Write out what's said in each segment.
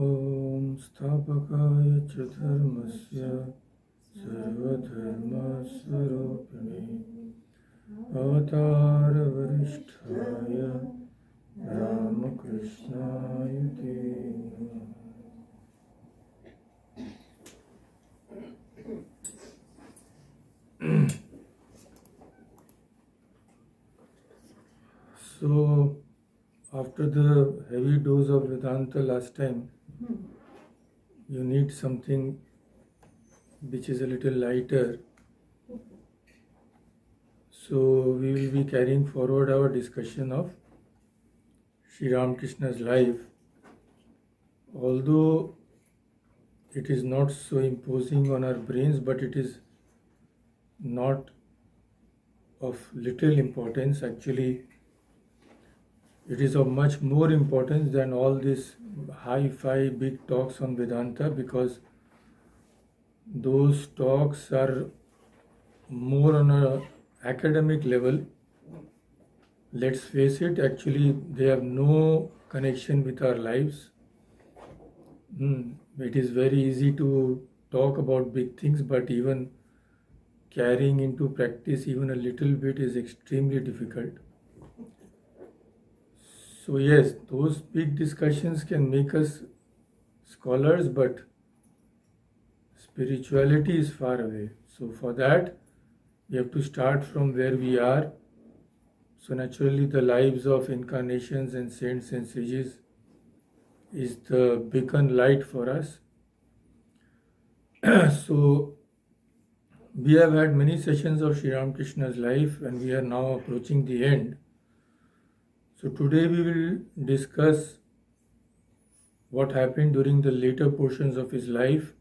ॐ स्थापकाय च धर्मस्य सर्वधर्मस्वरूपिणे अवतारवरिष्ठाय रामकृष्णाय ते नमः। So, after the heavy dose of Vedanta last time, you need something which is a little lighter. So, we will be carrying forward our discussion of Sri Ramakrishna's life. Although it is not so imposing on our brains, but it is not of little importance. Actually, it is of much more importance than all these hi-fi big talks on Vedanta, because those talks are more on an academic level. Let's face it, actually they have no connection with our lives. It is very easy to talk about big things, but even carrying into practice even a little bit is extremely difficult. So yes, those big discussions can make us scholars, but spirituality is far away. So for that, we have to start from where we are. So naturally, the lives of incarnations and saints and sages is the beacon light for us. So we have had many sessions of Sri Ramakrishna's life, and we are now approaching the end. So today we will discuss what happened during the later portions of his life.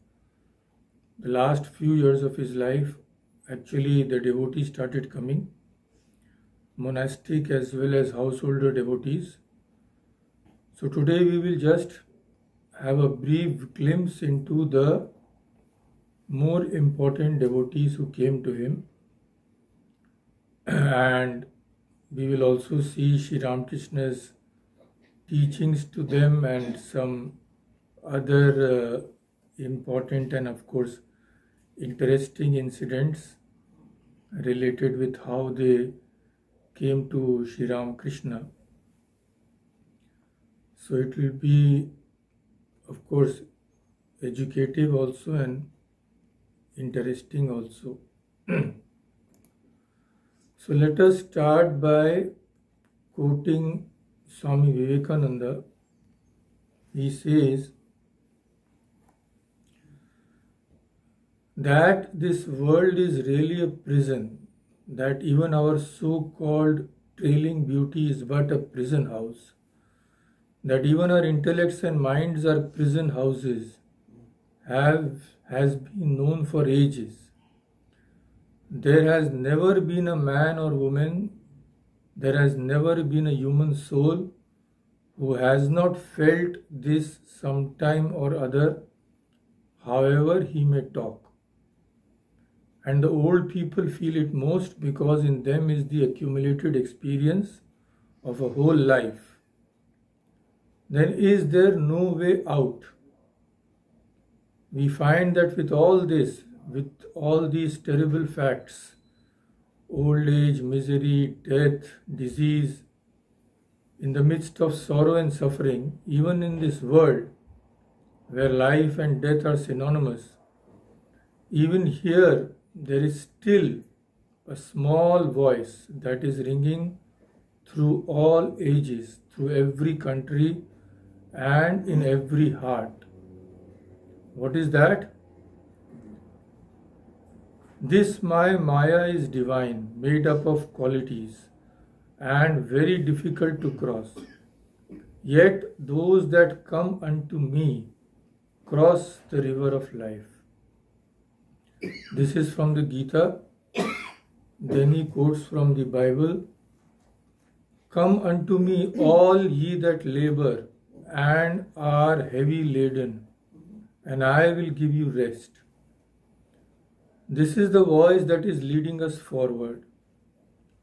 The last few years of his life, actually the devotees started coming, monastic as well as householder devotees. So today we will just have a brief glimpse into the more important devotees who came to him, and we will also see Sri Ramakrishna's teachings to them and some other important and of course interesting incidents related with how they came to Sri Ramakrishna. So it will be of course educative also and interesting also. So let us start by quoting Swami Vivekananda. He says that this world is really a prison, that even our so-called trailing beauty is but a prison house, that even our intellects and minds are prison houses, has been known for ages. There has never been a man or woman, there has never been a human soul who has not felt this sometime or other, however he may talk. And the old people feel it most because in them is the accumulated experience of a whole life. Then is there no way out? We find that with all this, with all these terrible facts, old age, misery, death, disease, in the midst of sorrow and suffering, even in this world where life and death are synonymous, even here there is still a small voice that is ringing through all ages, through every country and in every heart. What is that? This my Maya is divine, made up of qualities, and very difficult to cross. Yet those that come unto me cross the river of life. This is from the Gita. Then he quotes from the Bible. Come unto me all ye that labor and are heavy laden, and I will give you rest. This is the voice that is leading us forward.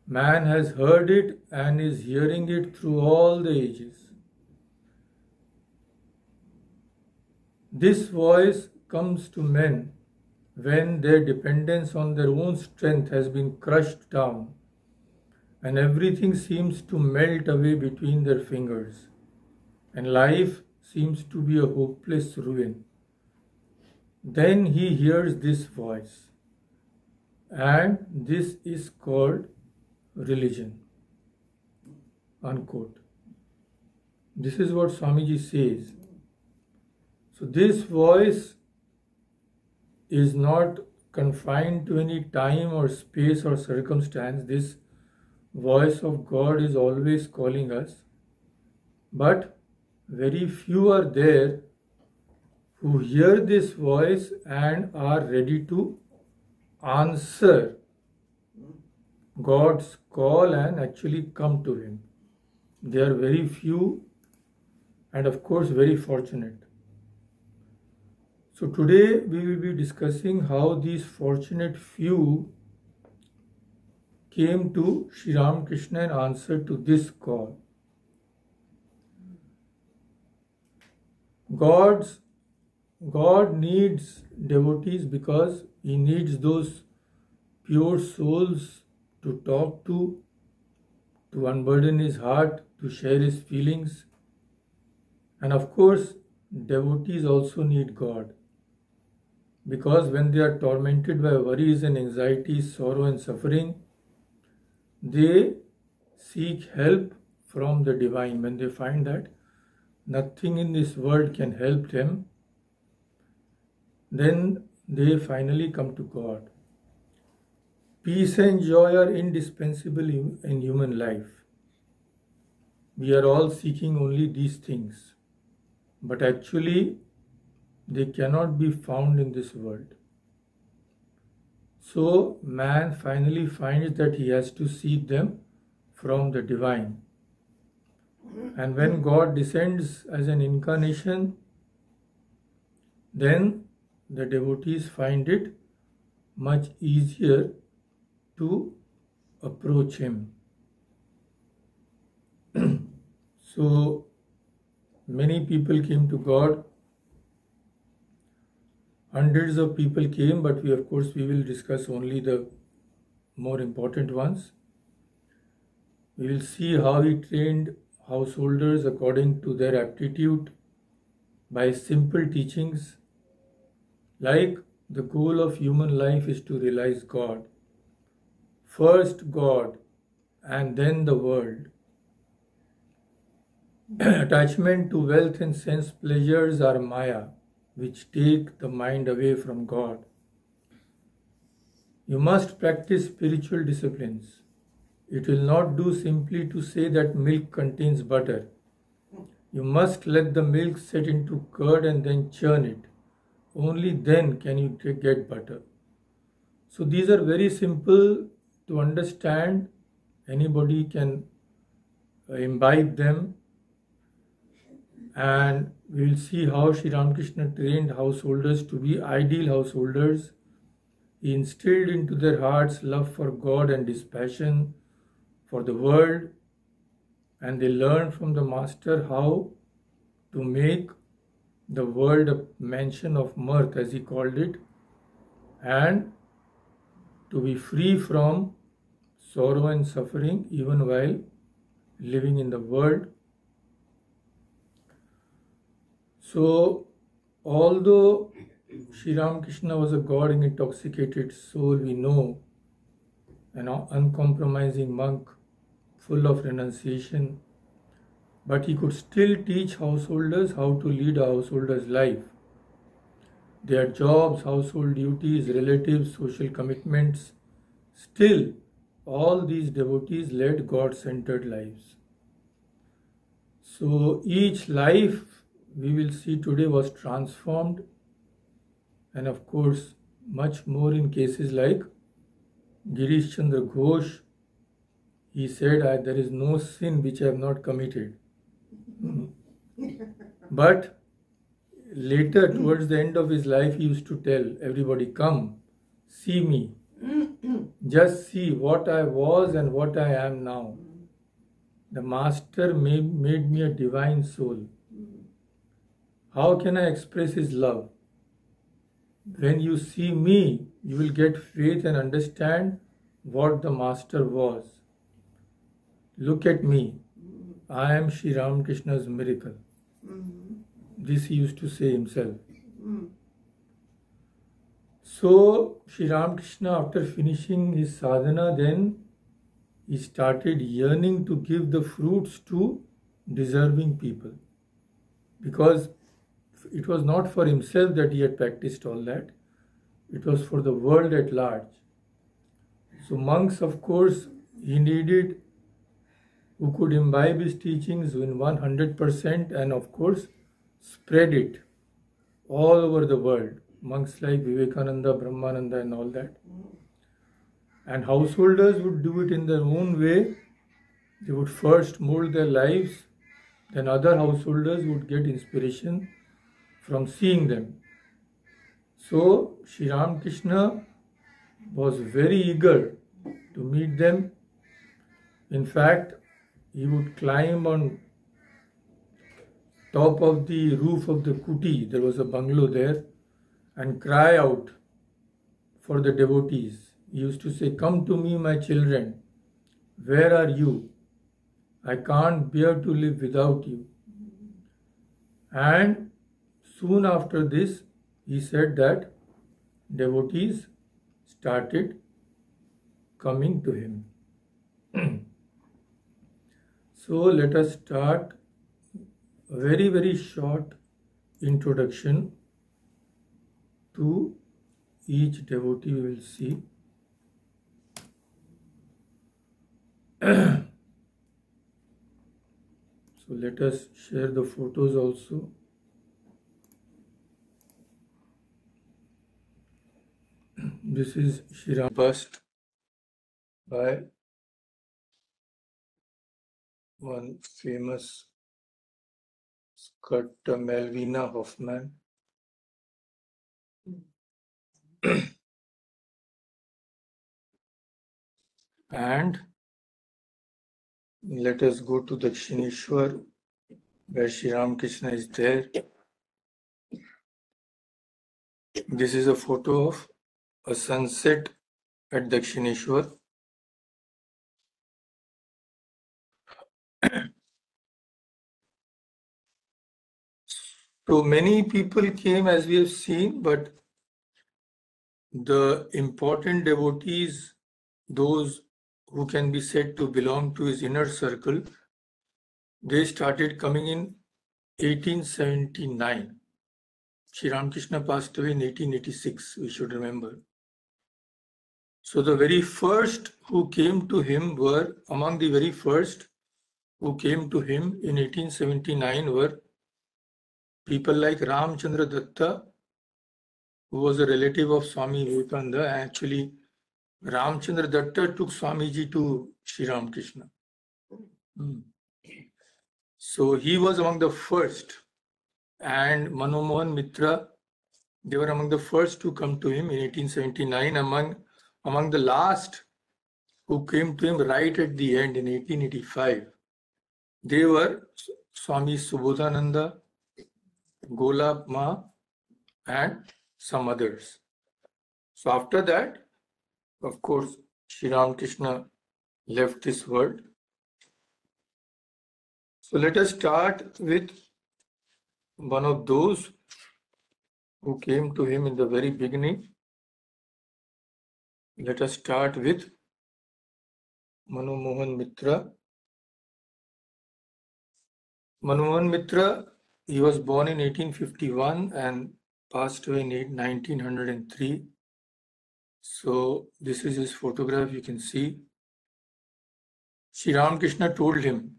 Man has heard it and is hearing it through all the ages. This voice comes to men when their dependence on their own strength has been crushed down and everything seems to melt away between their fingers and life seems to be a hopeless ruin. Then he hears this voice, and this is called religion. Unquote. This is what Swamiji says. So this voice is not confined to any time or space or circumstance. This voice of God is always calling us, but very few are there who hear this voice and are ready to answer God's call and actually come to Him. They are very few and of course very fortunate. So today we will be discussing how these fortunate few came to Sri Ramakrishna and answered to this call. God needs devotees because He needs those pure souls to talk to unburden His heart, to share His feelings. And of course, devotees also need God, because when they are tormented by worries and anxieties, sorrow and suffering, they seek help from the divine. When they find that nothing in this world can help them, then they finally come to God. Peace and joy are indispensable in human life. We are all seeking only these things, but actually they cannot be found in this world. So man finally finds that he has to seek them from the divine. And when God descends as an incarnation, then the devotees find it much easier to approach Him. So many people came to God. Hundreds of people came, but we will discuss only the more important ones. We will see how He trained householders according to their aptitude by simple teachings, like the goal of human life is to realize God. First God and then the world. Attachment to wealth and sense pleasures are Maya, which take the mind away from God. You must practice spiritual disciplines. It will not do simply to say that milk contains butter. You must let the milk set into curd and then churn it. Only then can you get butter. So these are very simple to understand. Anybody can imbibe them. And we will see how Sri Ramakrishna trained householders to be ideal householders. He instilled into their hearts love for God and dispassion for the world, and they learned from the Master how to make the world a mansion of mirth, as he called it, and to be free from sorrow and suffering even while living in the world. So, although Sri Ramakrishna was a God intoxicated soul, we know, an uncompromising monk, full of renunciation, but he could still teach householders how to lead a householder's life. Their jobs, household duties, relatives, social commitments, still all these devotees led God-centered lives. So each life we will see today was transformed, and of course much more in cases like Girish Chandra Ghosh. He said, there is no sin which I have not committed. But later, towards the end of his life, he used to tell everybody, come, see me. Just see what I was and what I am now. The Master made me a divine soul. How can I express His love? When you see me, you will get faith and understand what the Master was. Look at me. I am Sri Ramakrishna's miracle. This he used to say himself. So, Sri Ramakrishna, after finishing his sadhana, then he started yearning to give the fruits to deserving people. Because it was not for himself that he had practiced all that, it was for the world at large. So, monks, of course, he needed who could imbibe his teachings in 100% and, of course, spread it all over the world. Monks like Vivekananda, Brahmananda, and all that. And householders would do it in their own way. They would first mold their lives, then other householders would get inspiration from seeing them. So, Sri Ramakrishna was very eager to meet them. In fact, he would climb on top of the roof of the kuti, there was a bungalow there, and cry out for the devotees. He used to say, "Come to me, my children. Where are you? I can't bear to live without you." And soon after this, he said that devotees started coming to him. So let us start a very, very short introduction to each devotee we will see. So let us share the photos also. This is Shri Ram bust by one famous sculptor, Melvina Hoffman. And let us go to Dakshineshwar, where Sri Ramakrishna is there. This is a photo of a sunset at Dakshineshwar. So many people came, as we have seen, but the important devotees, those who can be said to belong to his inner circle, they started coming in 1879. Sri Ramakrishna passed away in 1886, we should remember. So the very first who came to him were, among the very first who came to him in 1879 were people like Ramchandra Datta, who was a relative of Swami Vivekananda. Actually, Ramchandra Datta took Swamiji to Sri Ramakrishna. So he was among the first, and Mano Mohan Mitra, they were among the first to come to him in 1879. Among the last who came to him right at the end in 1885, they were Swami Subodhananda, Gola Ma, and some others. So after that, of course, Sri Ramakrishna left this world. So let us start with one of those who came to him in the very beginning. Let us start with Mano Mohan Mitra. Mano Mohan Mitra, he was born in 1851 and passed away in 1903. So this is his photograph, you can see. Sri Ramakrishna told him,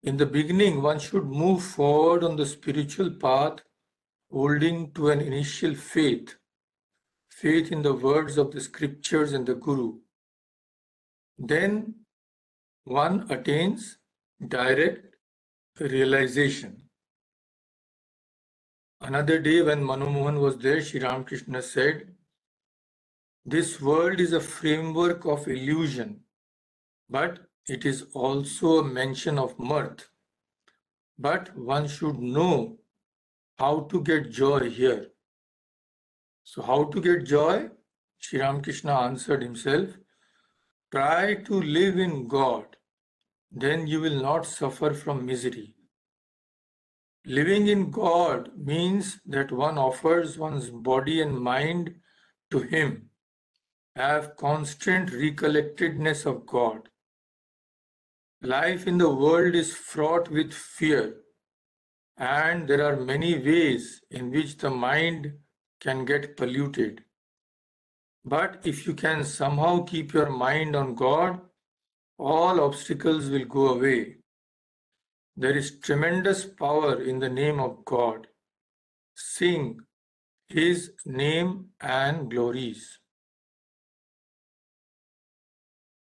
in the beginning, one should move forward on the spiritual path, holding to an initial faith in the words of the scriptures and the Guru. Then one attains direct realization. Another day when Mano Mohan was there, Sri Ramakrishna said, this world is a framework of illusion, but it is also a mention of mirth. But one should know how to get joy here. So how to get joy? Sri Ramakrishna answered himself, try to live in God, then you will not suffer from misery. Living in God means that one offers one's body and mind to Him, have constant recollectedness of God. Life in the world is fraught with fear, and there are many ways in which the mind can get polluted. But if you can somehow keep your mind on God, all obstacles will go away. There is tremendous power in the name of God. Sing His name and glories.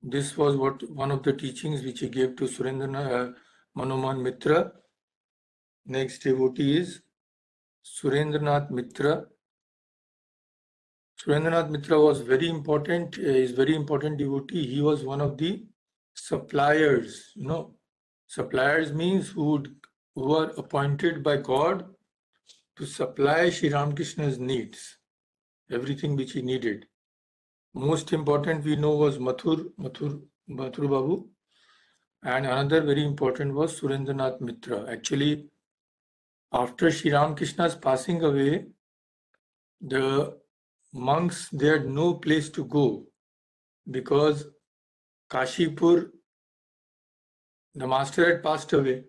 This was one of the teachings which he gave to Surendra Manoman Mitra. Next devotee is Surendranath Mitra. Surendranath Mitra was very important, is very important devotee. He was one of the suppliers. Suppliers means who are appointed by God to supply Sri Ramakrishna's needs, everything which he needed. Most important we know was Mathur Babu, and another very important was Surendranath Mitra. Actually, after Sri Ramakrishna's passing away, the monks, they had no place to go because Kashipur, the master had passed away.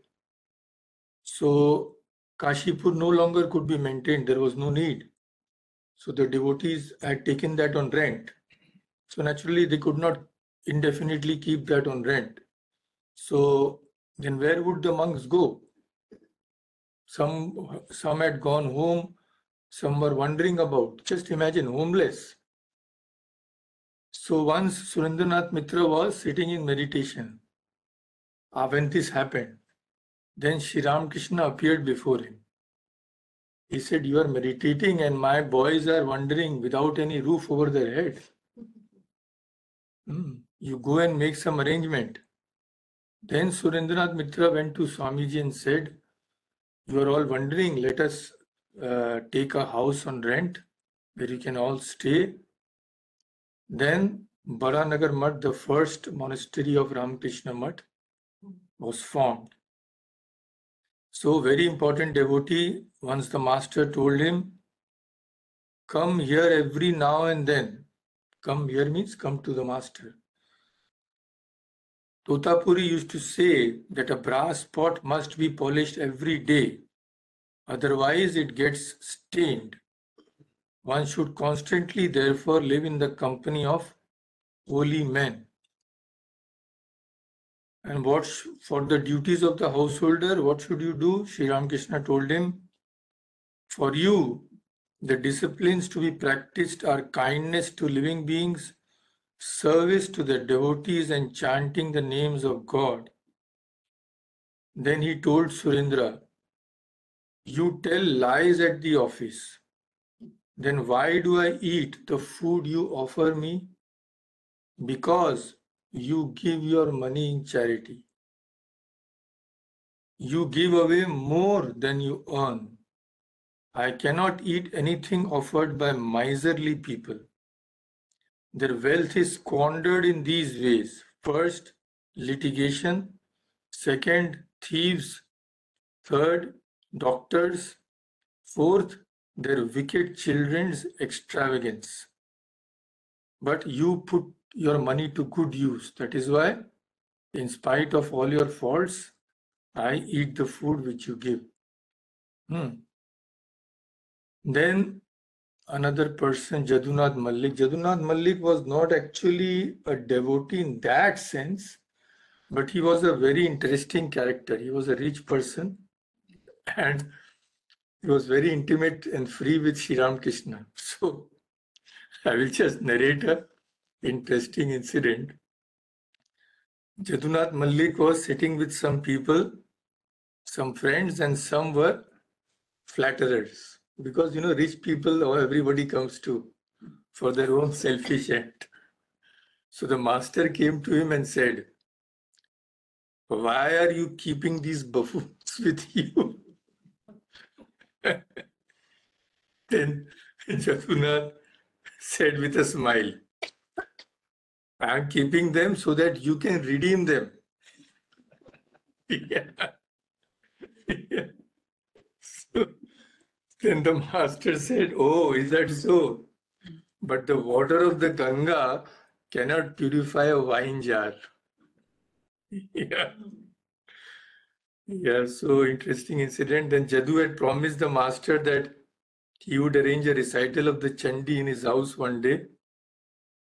So Kashipur no longer could be maintained. There was no need. So the devotees had taken that on rent. So naturally, they could not indefinitely keep that on rent. So then where would the monks go? Some had gone home, some were wandering about. Just imagine, homeless. So once Surendranath Mitra was sitting in meditation, when this happened, then Sri Ramakrishna appeared before him. He said, you are meditating and my boys are wandering without any roof over their head. You go and make some arrangement. Then Surendranath Mitra went to Swamiji and said, you are all wondering, let us take a house on rent where you can all stay. Then Baranagar Mutt, the first monastery of Ramakrishna Mutt, was formed. So very important devotee, once the master told him, come here every now and then. Come here means come to the master. Totapuri used to say that a brass pot must be polished every day, otherwise it gets stained. One should constantly therefore live in the company of holy men. And for the duties of the householder, what should you do? Sri Ramakrishna told him, for you, the disciplines to be practiced are kindness to living beings, service to the devotees, and chanting the names of God. Then he told Surendra, you tell lies at the office. Then why do I eat the food you offer me? Because you give your money in charity. You give away more than you earn. I cannot eat anything offered by miserly people. Their wealth is squandered in these ways. First, litigation. Second, thieves. Third, doctors. Fourth, their wicked children's extravagance. But you put your money to good use. That is why, in spite of all your faults, I eat the food which you give. Then another person, Jadunath Malik. Jadunath Malik was not actually a devotee in that sense, but he was a very interesting character. He was a rich person and he was very intimate and free with Sri Ramakrishna. So I will just narrate a interesting incident. Jadunath Malik was sitting with some people, some friends, and some were flatterers. Because rich people or everybody comes to for their own selfish end. So the master came to him and said, why are you keeping these buffoons with you? Then Jadunath said with a smile, I am keeping them so that you can redeem them. Yeah. Yeah. So then the master said, oh, is that so? But the water of the Ganga cannot purify a wine jar. Yeah. Yeah, so interesting incident. Then Jadu had promised the master that he would arrange a recital of the Chandi in his house one day.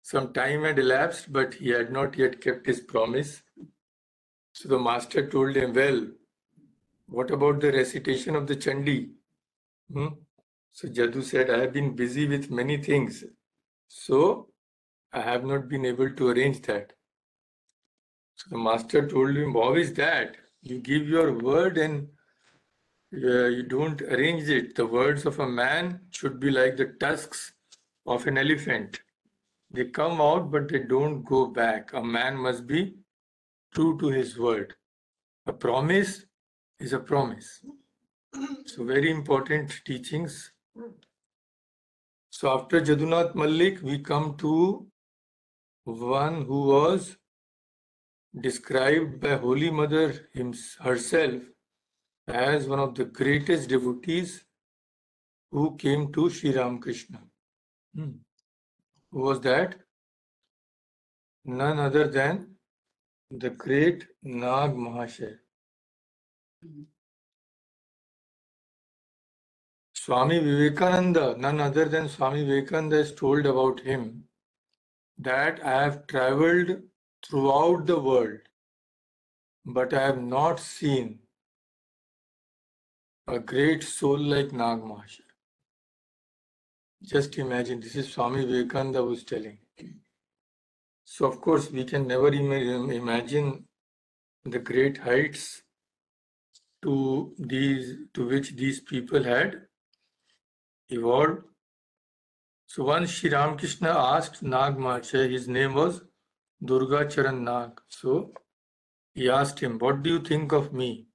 Some time had elapsed, but he had not yet kept his promise. So the master told him, well, what about the recitation of the Chandi? Hmm? So Jadu said, I have been busy with many things, so I have not been able to arrange that. So the master told him, how is that? You give your word and you don't arrange it. The words of a man should be like the tusks of an elephant. They come out, but they don't go back. A man must be true to his word. A promise is a promise. So very important teachings. So after Jadunath Malik, we come to one who was described by Holy Mother herself as one of the greatest devotees who came to Sri Ramakrishna. Who was that? None other than the great Nag Mahasaya. Swami Vivekananda, none other than Swami Vivekananda has told about him that I have traveled throughout the world, but I have not seen a great soul like Nag Mahasaya. Just imagine, this is Swami Vivekananda who is telling. So of course we can never imagine the great heights to which these people had evolved. So once Sri Ramakrishna asked Nag Mahasaya, his name was Durga Charan Nag. So he asked him, what do you think of me?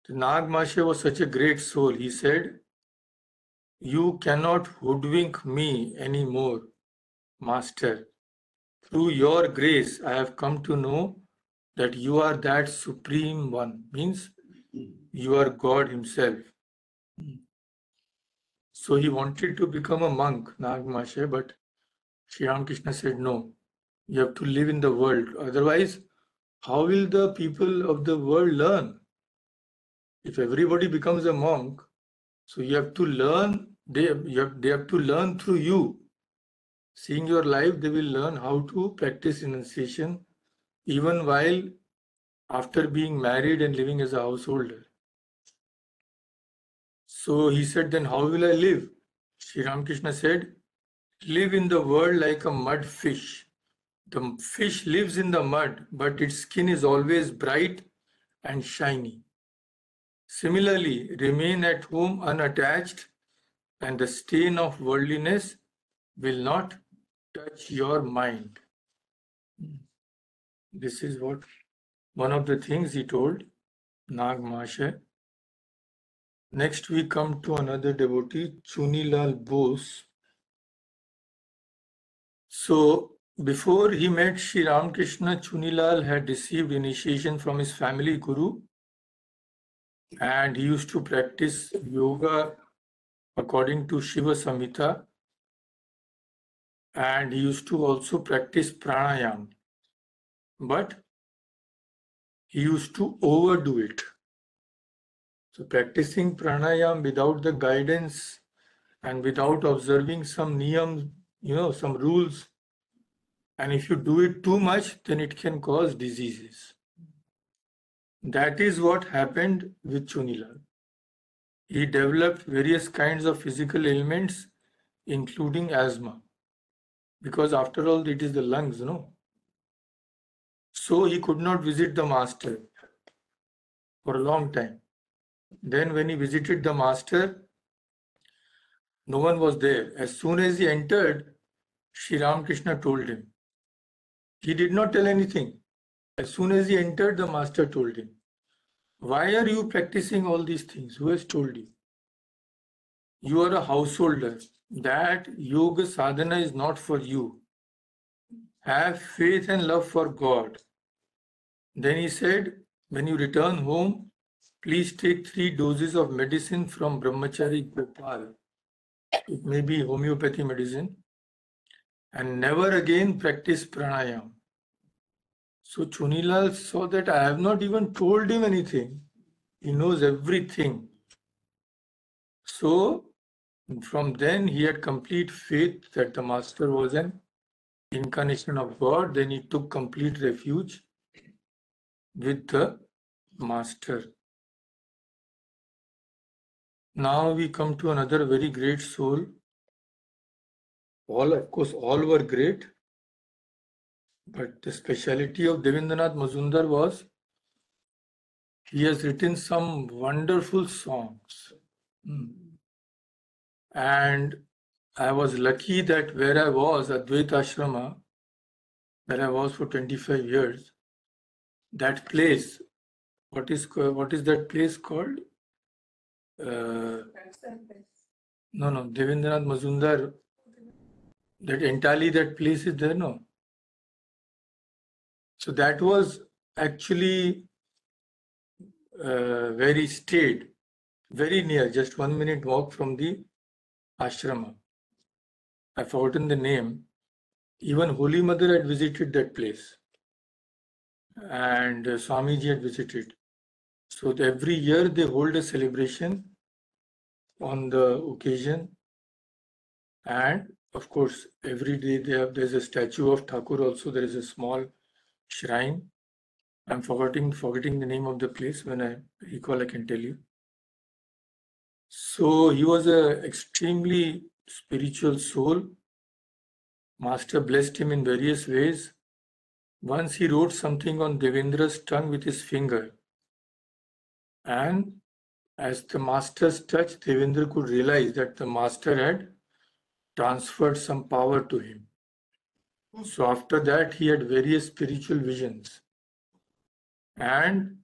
The Nag Mahasaya was such a great soul. He said, you cannot hoodwink me anymore, Master. Through your grace, I have come to know that you are that Supreme One. Means you are God Himself. So he wanted to become a monk, Nag Mahasaya, but Sri Ramakrishna said, no, you have to live in the world. Otherwise, how will the people of the world learn? If everybody becomes a monk, so you have to learn, they have to learn through you. Seeing your life, they will learn how to practice renunciation even while after being married and living as a householder. So he said, then how will I live? Sri Ramakrishna said, live in the world like a mud fish. The fish lives in the mud, but its skin is always bright and shiny. Similarly, remain at home unattached, and the stain of worldliness will not touch your mind. This is what one of the things he told Nag Mahasaya. Next we come to another devotee, Chunilal Bose. So before he met Sri Ramakrishna, Chunilal had received initiation from his family guru, and he used to practice yoga according to Shiva Samhita, and he used to also practice pranayam, but he used to overdo it. So practicing pranayam without the guidance and without observing some niyams, some rules, and if you do it too much, then it can cause diseases. That is what happened with Chunilal. He developed various kinds of physical ailments, including asthma, because after all, it is the lungs, no? So he could not visit the master for a long time. Then when he visited the master, no one was there. As soon as he entered, Sri Ramakrishna told him. He did not tell anything. As soon as he entered, the master told him, why are you practicing all these things? Who has told you? you are a householder. That yoga sadhana is not for you. Have faith and love for God. Then he said, when you return home, please take 3 doses of medicine from Brahmachari Gopal. It may be homeopathy medicine. And never again practice pranayam. So Chunilal saw that I have not even told him anything. He knows everything. So from then he had complete faith that the master was an incarnation of God. Then he took complete refuge with the master. Now we come to another very great soul. All, of course, all were great. But the speciality of Devendranath Mazumdar was he has written some wonderful songs. And I was lucky that where I was, Advaita Ashrama, where I was for 25 years, that place, what is that place called? No, Devendranath Mazumdar, that entirely that place is there, no? So that was actually where he stayed, very near, just 1 minute walk from the ashrama. I've forgotten the name. Even Holy Mother had visited that place, and Swamiji had visited. So every year they hold a celebration on the occasion, and of course every day there's a statue of Thakur also. There is a small shrine. I'm forgetting the name of the place. When I recall, I can tell you. So he was an extremely spiritual soul. Master blessed him in various ways. Once he wrote something on Devendra's tongue with his finger, and as the master's touch, Devendra could realize that the master had transferred some power to him. So after that, he had various spiritual visions. And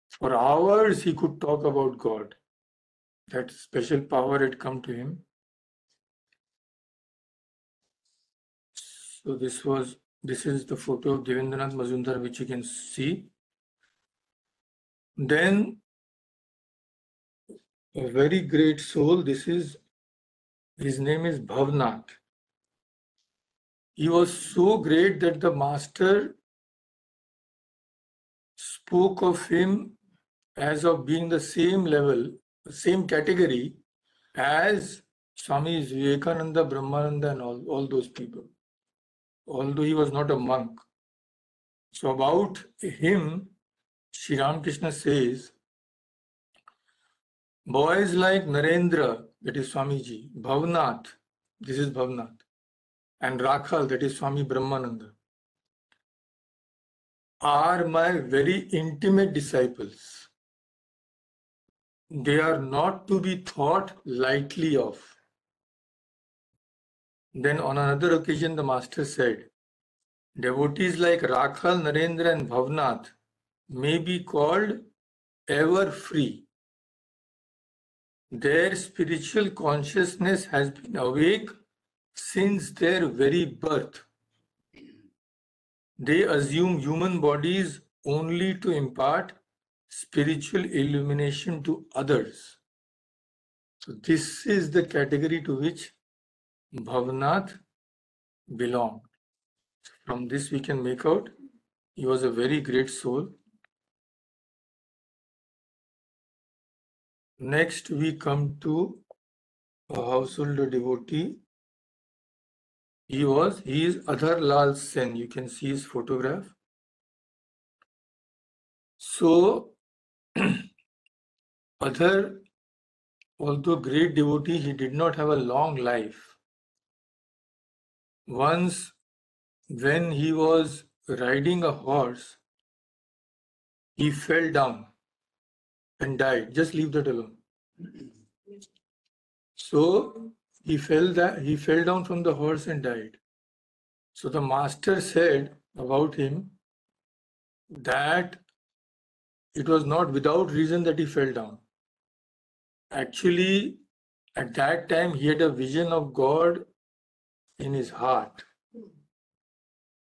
for hours, he could talk about God. That special power had come to him. So this is the photo of Devendranath Mazumdar, which you can see. Then a very great soul, his name is Bhavnath. He was so great that the master spoke of him as of being the same level, same category as Swami Vivekananda, Brahmananda and all those people, although he was not a monk. So about him, Sri Ramakrishna says, boys like Narendra, that is Swamiji, Bhavnath, this is Bhavnath, and Rakhal, that is Swami Brahmananda, are my very intimate disciples. They are not to be thought lightly of. Then on another occasion, the master said, devotees like Rakhal, Narendra and Bhavnath may be called ever free. Their spiritual consciousness has been awake since their very birth. They assume human bodies only to impart spiritual illumination to others. So this is the category to which Bhavnath belonged. From this we can make out he was a very great soul. Next we come to a householder devotee. He is Adhar Lal Sen. You can see his photograph. So Adhar, although great devotee, he did not have a long life. Once when he was riding a horse, he fell down and died. Just leave that alone. So he fell down from the horse and died. So the master said about him that it was not without reason that he fell down. Actually, At that time, he had a vision of God in his heart.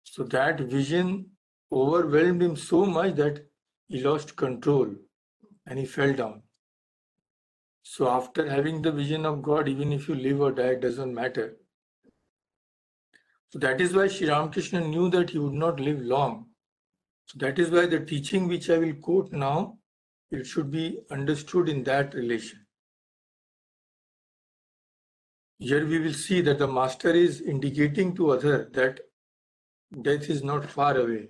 So that vision overwhelmed him so much that he lost control and he fell down. So after having the vision of God, even if you live or die, it doesn't matter. So that is why Sri Ramakrishna knew that he would not live long. So that is why the teaching which I will quote now, it should be understood in that relation. Here we will see that the master is indicating to other that death is not far away.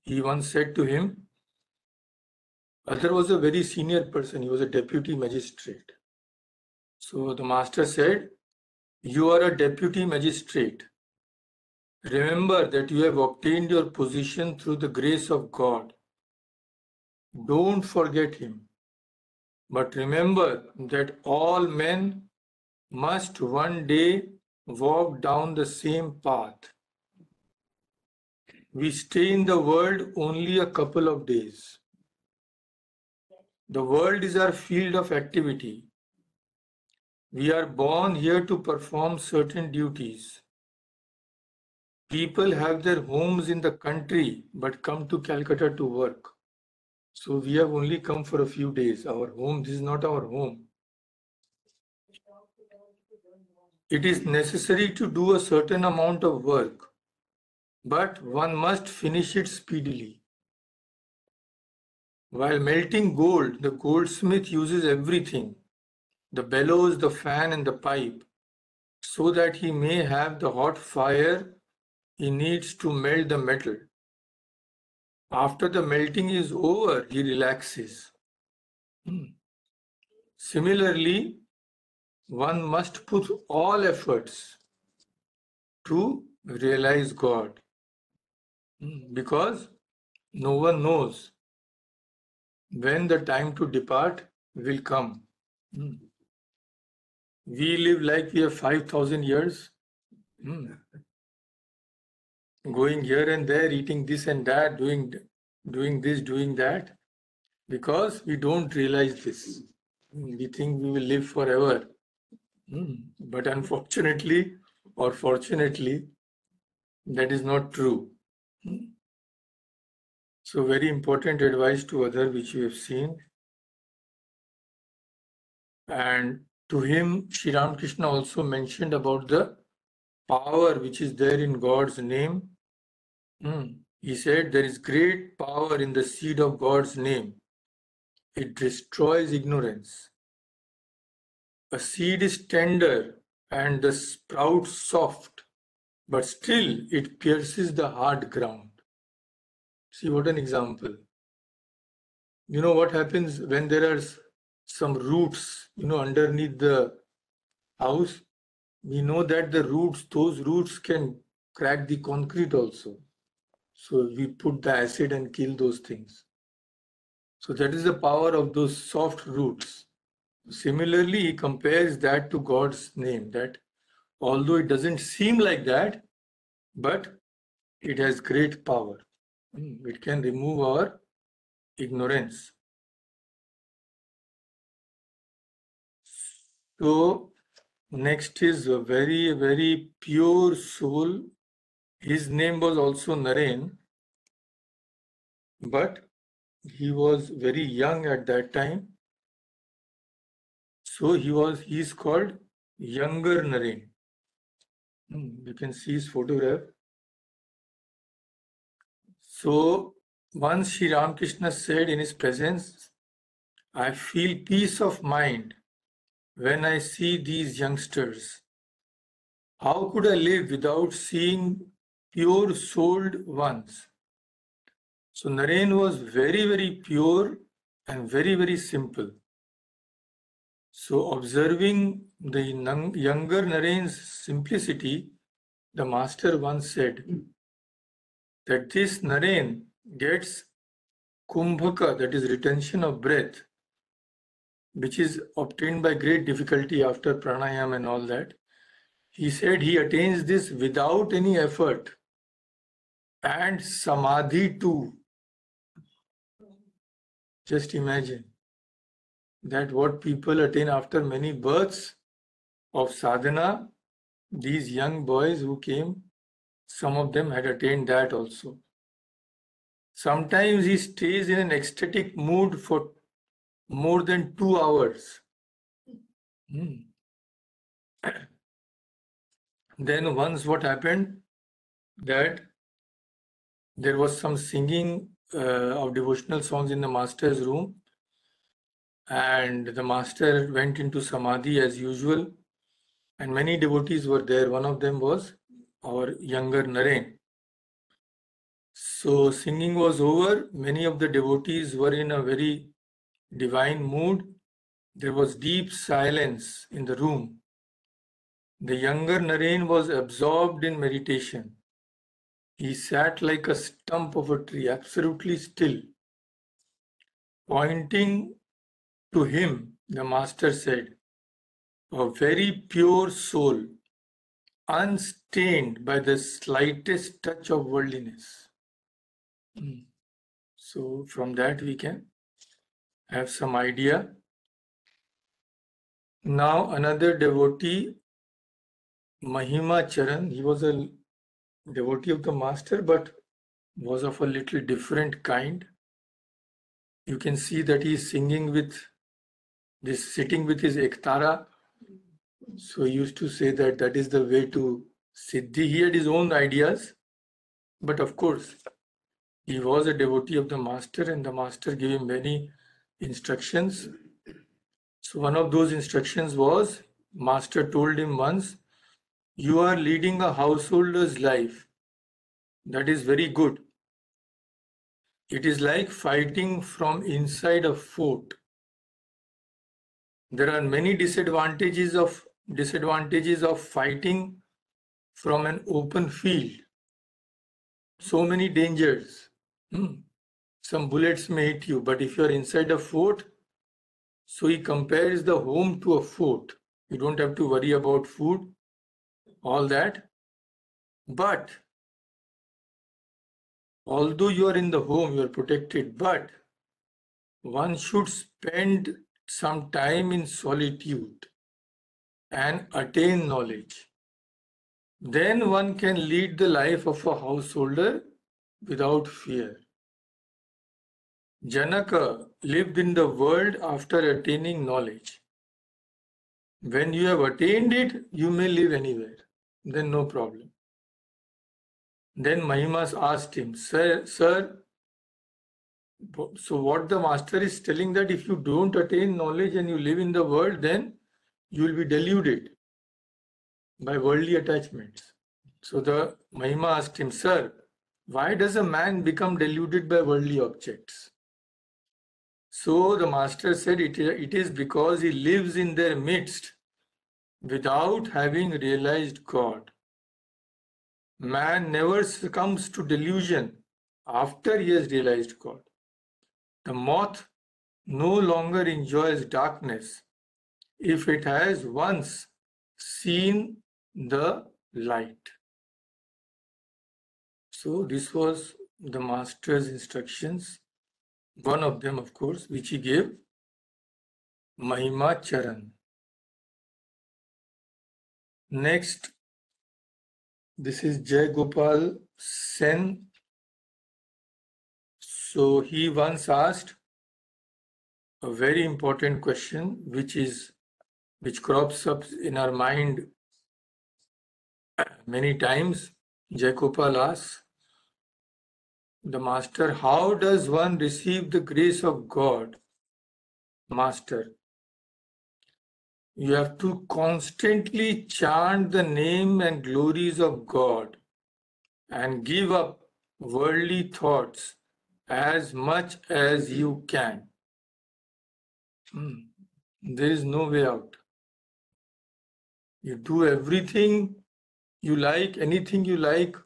He once said to him, Other was a very senior person, he was a deputy magistrate. So the master said, You are a deputy magistrate. Remember that you have obtained your position through the grace of God. Don't forget him. But remember that all men must one day walk down the same path. We stay in the world only a couple of days. The world is our field of activity. We are born here to perform certain duties. People have their homes in the country but come to Calcutta to work. So we have only come for a few days. Our home, this is not our home. It is necessary to do a certain amount of work, but one must finish it speedily. While melting gold, the goldsmith uses everything, the bellows, the fan and the pipe, so that he may have the hot fire he needs to melt the metal. After the melting is over, he relaxes. Similarly, one must put all efforts to realize God, because no one knows when the time to depart will come. We live like we have 5,000 years, going here and there, eating this and that, doing this, doing that, because we don't realize this. We think we will live forever. But unfortunately or fortunately, that is not true. So very important advice to others which you have seen. And to him, Sri Ramakrishna also mentioned about the power which is there in God's name. He said there is great power in the seed of God's name. It destroys ignorance. A seed is tender and the sprout soft, but still it pierces the hard ground. See what an example. You know what happens when there are some roots, underneath the house? We know that those roots can crack the concrete also. So we put the acid and kill those things. So that is the power of those soft roots. Similarly, he compares that to God's name, that although it doesn't seem like that, but it has great power. It can remove our ignorance. So next is a very, very pure soul. His name was also Naren, but he was very young at that time. So he is called Younger Naren. You can see his photograph. So once Sri Ramakrishna said in his presence, I feel peace of mind when I see these youngsters. How could I live without seeing pure souled ones? So Naren was very, very pure and very, very simple. So observing the younger Naren's simplicity, the master once said that this Naren gets kumbhaka, that is retention of breath, which is obtained by great difficulty after pranayam and all that. He said he attains this without any effort, and samadhi too. Just imagine. that what people attain after many births of sadhana, these young boys who came, some of them had attained that also. Sometimes he stays in an ecstatic mood for more than 2 hours. Then once what happened, that there was some singing of devotional songs in the master's room, and the master went into samadhi as usual, and many devotees were there. One of them was our younger Naren. So singing was over. Many of the devotees were in a very divine mood. There was deep silence in the room. The younger Naren was absorbed in meditation. He sat like a stump of a tree, absolutely still. Pointing to him, the master said, "A very pure soul, unstained by the slightest touch of worldliness." So from that we can have some idea. Now another devotee, Mahima Charan, he was a devotee of the master, but was of a little different kind. You can see that he is singing with this, sitting with his ektara. So he used to say that that is the way to Siddhi. He had his own ideas, but of course, he was a devotee of the master, and the master gave him many instructions. So one of those instructions was, master told him once, "You are leading a householder's life. That is very good. It is like fighting from inside a fort. There are many disadvantages of fighting from an open field. So many dangers. Some bullets may hit you, but if you are inside a fort," so he compares the home to a fort. You don't have to worry about food, all that. But although you are in the home, you are protected, but one should spend some time in solitude and attain knowledge. Then one can lead the life of a householder without fear. Janaka lived in the world after attaining knowledge. When you have attained it, you may live anywhere. Then no problem. Then Mahimas asked him, Sir, so what the master is telling, that if you don't attain knowledge and you live in the world, then you will be deluded by worldly attachments. So the Mahima asked him, Sir, why does a man become deluded by worldly objects? So the master said, it is because he lives in their midst without having realized God. Man never succumbs to delusion after he has realized God. The moth no longer enjoys darkness if it has once seen the light. So this was the master's instructions. One of them, of course, which he gave, Mahima Charan. Next, this is Jai Gopal Sen. So he once asked a very important question, which crops up in our mind many times. Jai Gopal asks the master, how does one receive the grace of God? Master, you have to constantly chant the name and glories of God and give up worldly thoughts as much as you can. There is no way out. You do everything you like, anything you like,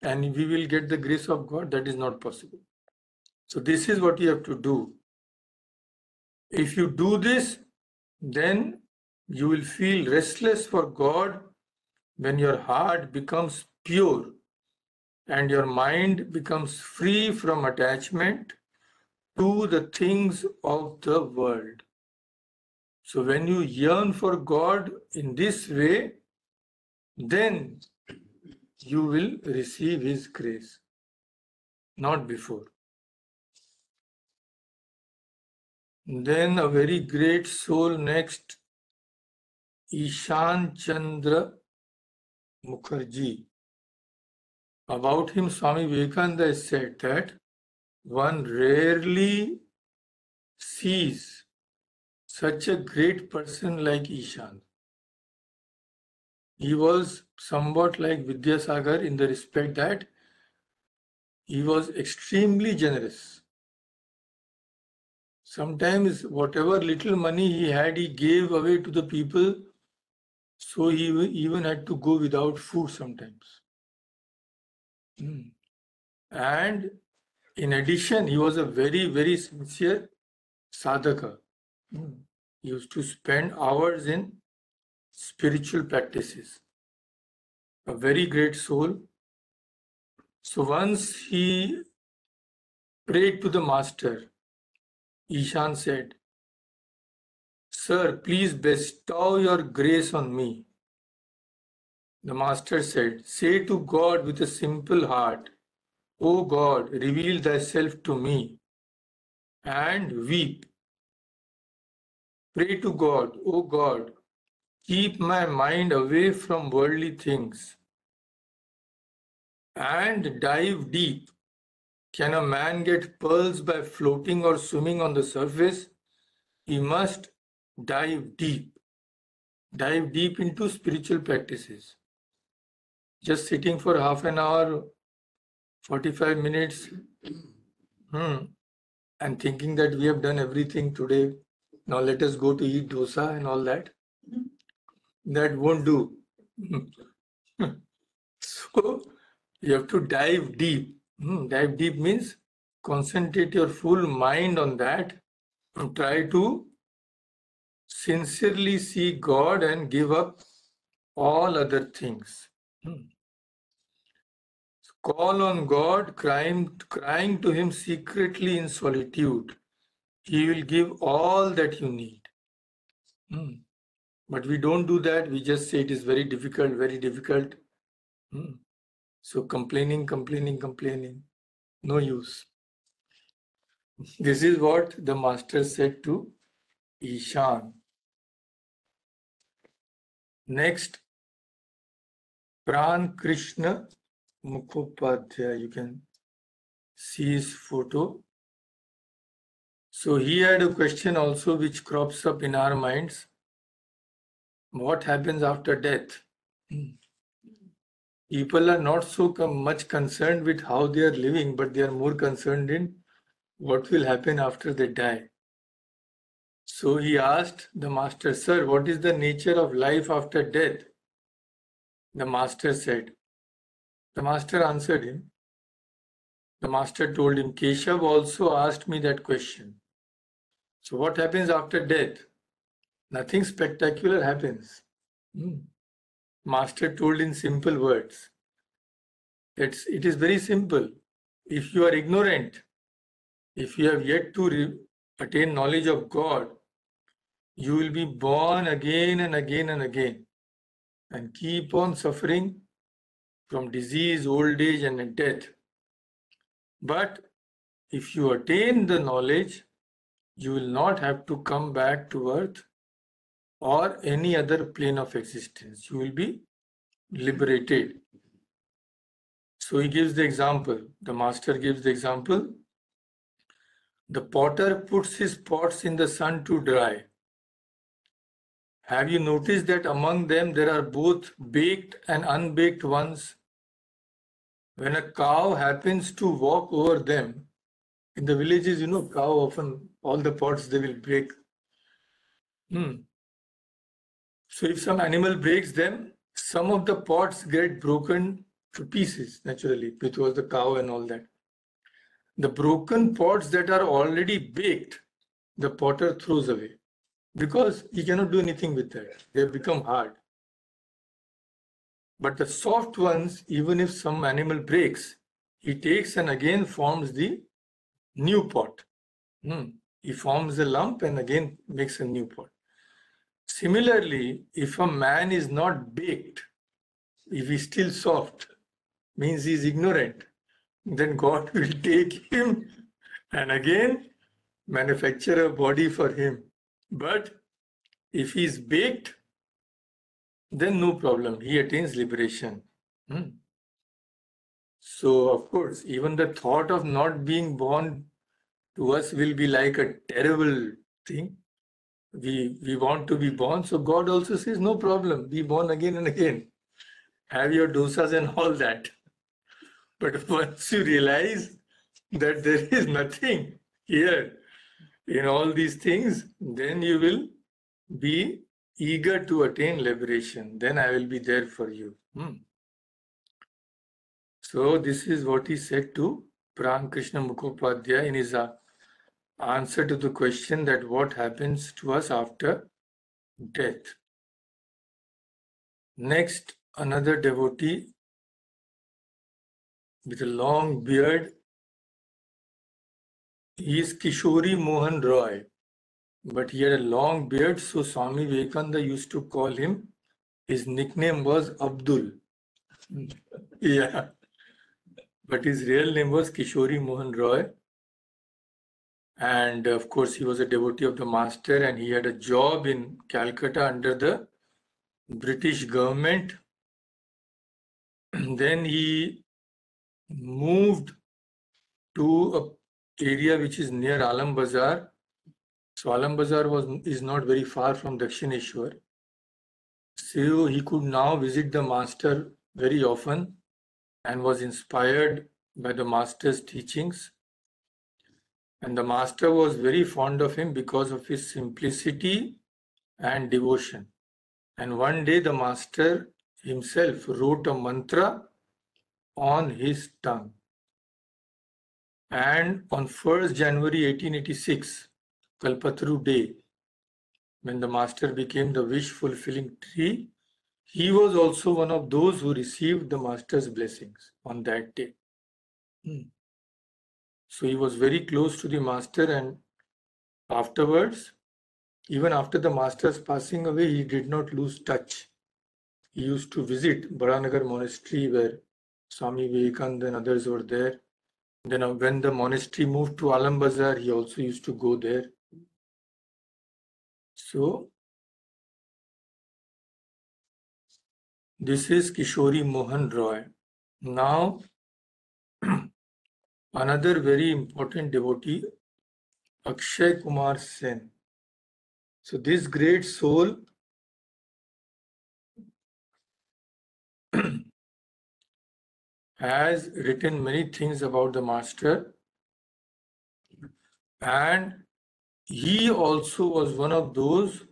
and we will get the grace of God. That is not possible. So this is what you have to do. If you do this, then you will feel restless for God when your heart becomes pure and your mind becomes free from attachment to the things of the world. So when you yearn for God in this way, then you will receive His grace, not before. Then a very great soul next, Ishan Chandra Mukherjee. About him, Swami Vivekananda has said that one rarely sees such a great person like Ishan. He was somewhat like Vidyasagar in the respect that he was extremely generous. Sometimes whatever little money he had, he gave away to the people, so he even had to go without food sometimes. And in addition, he was a very, very sincere sadhaka. He used to spend hours in spiritual practices. A very great soul. So once he prayed to the master, Ishan said, "Sir, please bestow your grace on me." The master said, "Say to God with a simple heart, O God, reveal thyself to me," and weep. Pray to God, O God, keep my mind away from worldly things, and dive deep. Can a man get pearls by floating or swimming on the surface? He must dive deep. Dive deep into spiritual practices. Just sitting for half an hour, 45 minutes, and thinking that we have done everything today, now let us go to eat dosa and all that. That won't do. So you have to dive deep. Dive deep means concentrate your full mind on that and try to sincerely see God and give up all other things. Call on God, crying to Him secretly in solitude. He will give all that you need. But we don't do that. We just say it is very difficult, very difficult. So complaining, no use. This is what the master said to Ishan. Next, Pran Krishna Mukhopadhyay. You can see his photo. So he had a question also which crops up in our minds. What happens after death? People are not so much concerned with how they are living, but they are more concerned in what will happen after they die. So he asked the master, "Sir, what is the nature of life after death?" The master said. The master answered him. The master told him, "Keshav also asked me that question. So what happens after death? Nothing spectacular happens." Master told in simple words. It is very simple. If you are ignorant, if you have yet to attain knowledge of God, you will be born again and again and again and keep on suffering from disease, old age, and death. But if you attain the knowledge, you will not have to come back to earth or any other plane of existence. You will be liberated. So he gives the example. The master gives the example. The potter puts his pots in the sun to dry. Have you noticed that among them there are both baked and unbaked ones? When a cow happens to walk over them, in the villages, cow often, all the pots they will break. So if some animal breaks them, some of the pots get broken to pieces, naturally, because the cow and all that. The broken pots that are already baked, the potter throws away because he cannot do anything with that. They have become hard. But the soft ones, even if some animal breaks, he takes and again forms the new pot. He forms a lump and again makes a new pot. Similarly, if a man is not baked, if he's still soft, means he's ignorant, then God will take him and again manufacture a body for him. But if he's baked, then no problem. He attains liberation. So, of course, even the thought of not being born to us will be like a terrible thing. We want to be born. So God also says, no problem, be born again and again. Have your dosas and all that. But once you realize that there is nothing here in all these things, then you will be eager to attain liberation. Then I will be there for you. So this is what he said to Pran Krishna Mukhopadhyay in his answer to the question that what happens to us after death. Next, another devotee with a long beard. He is Kishori Mohan Roy, but he had a long beard, so Swami Vivekananda used to call him. His nickname was Abdul. Yeah, but his real name was Kishori Mohan Roy. And of course, he was a devotee of the master, and he had a job in Calcutta under the British government. Then he moved to a area which is near Alam Bazar. So Alam Bazar is not very far from Dakshineshwar. So he could now visit the master very often and was inspired by the master's teachings. And the master was very fond of him because of his simplicity and devotion. And one day the master himself wrote a mantra on his tongue. And on 1st January 1886, Kalpataru Day, when the master became the wish-fulfilling tree, he was also one of those who received the master's blessings on that day. So he was very close to the master, and afterwards, even after the master's passing away, he did not lose touch. He used to visit Baranagar monastery where Swami Vivekananda and others were there. Then when the monastery moved to Alam Bazar, he also used to go there. So this is Kishori Mohan Roy. Now, another very important devotee, Akshay Kumar Sen. So this great soul has written many things about the master, and he also was one of those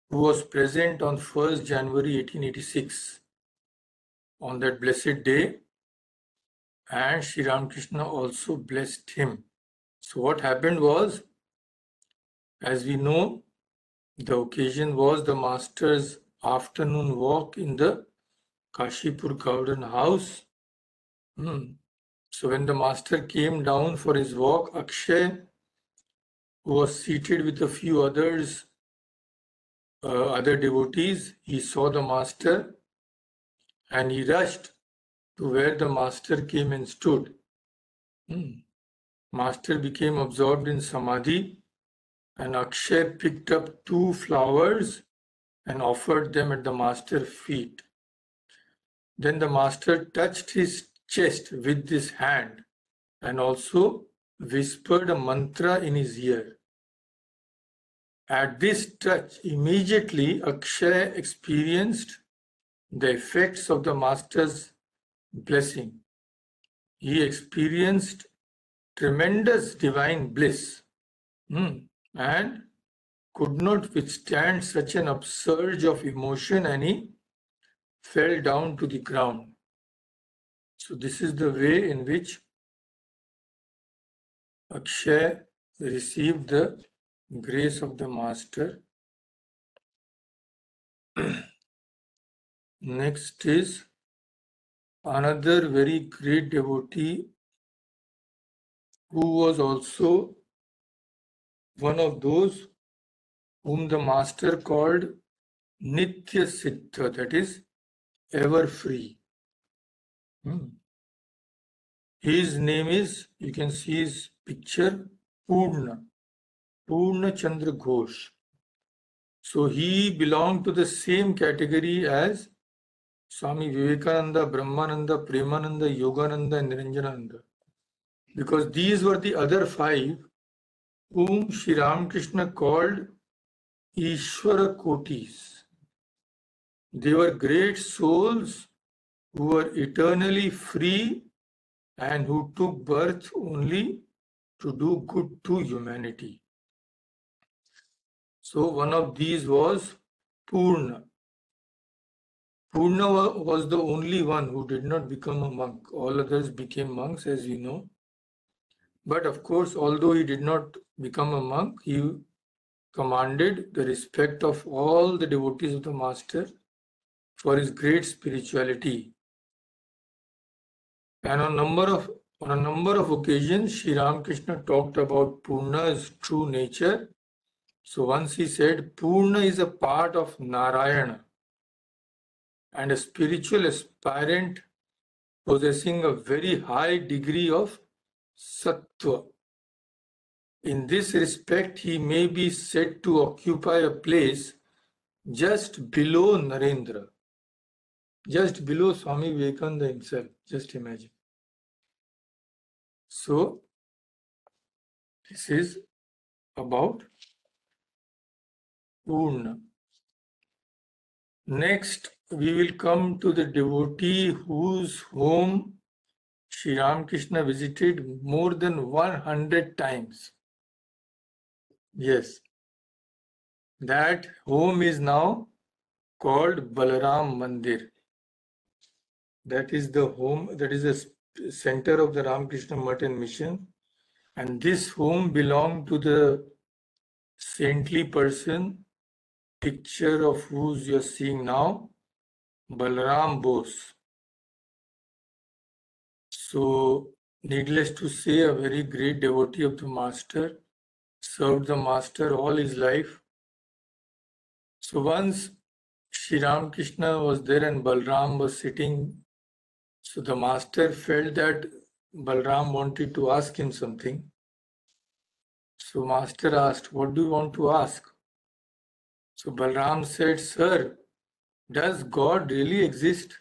who was present on 1st January 1886 on that blessed day, and Sri Ramakrishna also blessed him. So what happened was, as we know, the occasion was the master's afternoon walk in the Kashipur Garden house. So when the master came down for his walk, Akshay, who was seated with a few others, other devotees, he saw the master and he rushed to where the master came and stood. Master became absorbed in samadhi, and Akshay picked up 2 flowers and offered them at the master's feet. Then the master touched his chest with his hand and also whispered a mantra in his ear. At this touch, immediately Akshay experienced the effects of the master's blessing. He experienced tremendous divine bliss and could not withstand such an upsurge of emotion, and he fell down to the ground. So this is the way in which Akshay received the grace of the master. Next is another very great devotee who was also one of those whom the master called Nitya Siddha, that is, ever free. His name is, you can see his picture, Purna Chandra Ghosh. So he belonged to the same category as Swami Vivekananda, Brahmananda, Premananda, Yogananda, and Niranjananda. Because these were the other five whom Sri Ramakrishna called Ishvara Kotis. They were great souls who were eternally free and who took birth only to do good to humanity. So one of these was Purna. Purna was the only one who did not become a monk. All others became monks, as we know. But of course, although he did not become a monk, he commanded the respect of all the devotees of the Master for his great spirituality. And on a number of occasions, Sri Ramakrishna talked about Purna's true nature. So once he said, Purna is a part of Narayana and a spiritual aspirant possessing a very high degree of sattva. In this respect, he may be said to occupy a place just below Narendra, just below Swami Vivekananda himself. Just imagine. So, this is about Purna. Next, we will come to the devotee whose home Sri Ramakrishna visited more than 100 times. Yes, that home is now called Balaram Mandir. That is the home, that is the center of the Ramakrishna Mutt and Mission. And this home belonged to the saintly person, picture of whose you are seeing now, Balaram Bose. So, needless to say, a very great devotee of the Master, served the Master all his life. So once Sri Ramakrishna was there and Balram was sitting, so the Master felt that Balram wanted to ask him something. So Master asked, what do you want to ask? So Balram said, Sir, does God really exist?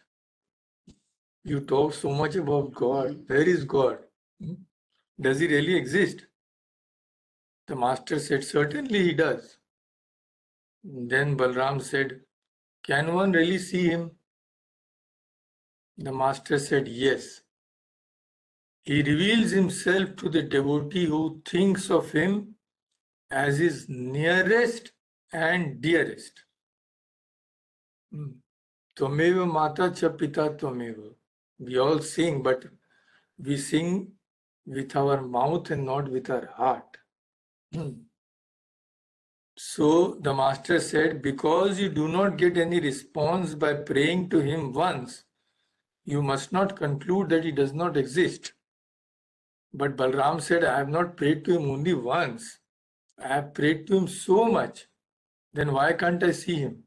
You talk so much about God. Where is God? Does he really exist? The Master said, certainly he does. Then Balram said, can one really see him? The Master said, yes. He reveals himself to the devotee who thinks of him as his nearest and dearest. Tvameva mata cha pita tvameva. We all sing, but we sing with our mouth and not with our heart. So the Master said, because you do not get any response by praying to him once, you must not conclude that he does not exist. But Balram said, I have not prayed to him only once. I have prayed to him so much. Then why can't I see him?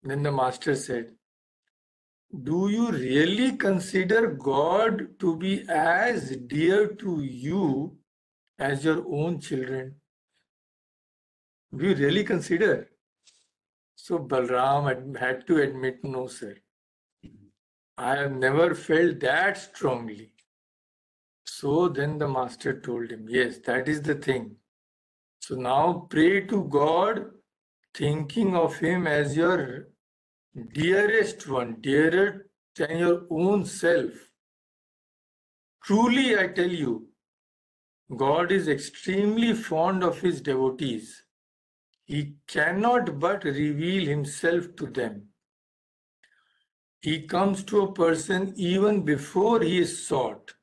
Then the Master said, do you really consider God to be as dear to you as your own children? Do you really consider? So Balram had to admit, no, sir. I have never felt that strongly. So then the Master told him, yes, that is the thing. So now pray to God, thinking of him as your dearest one, dearer than your own self. Truly, I tell you, God is extremely fond of his devotees. He cannot but reveal himself to them. He comes to a person even before he is sought.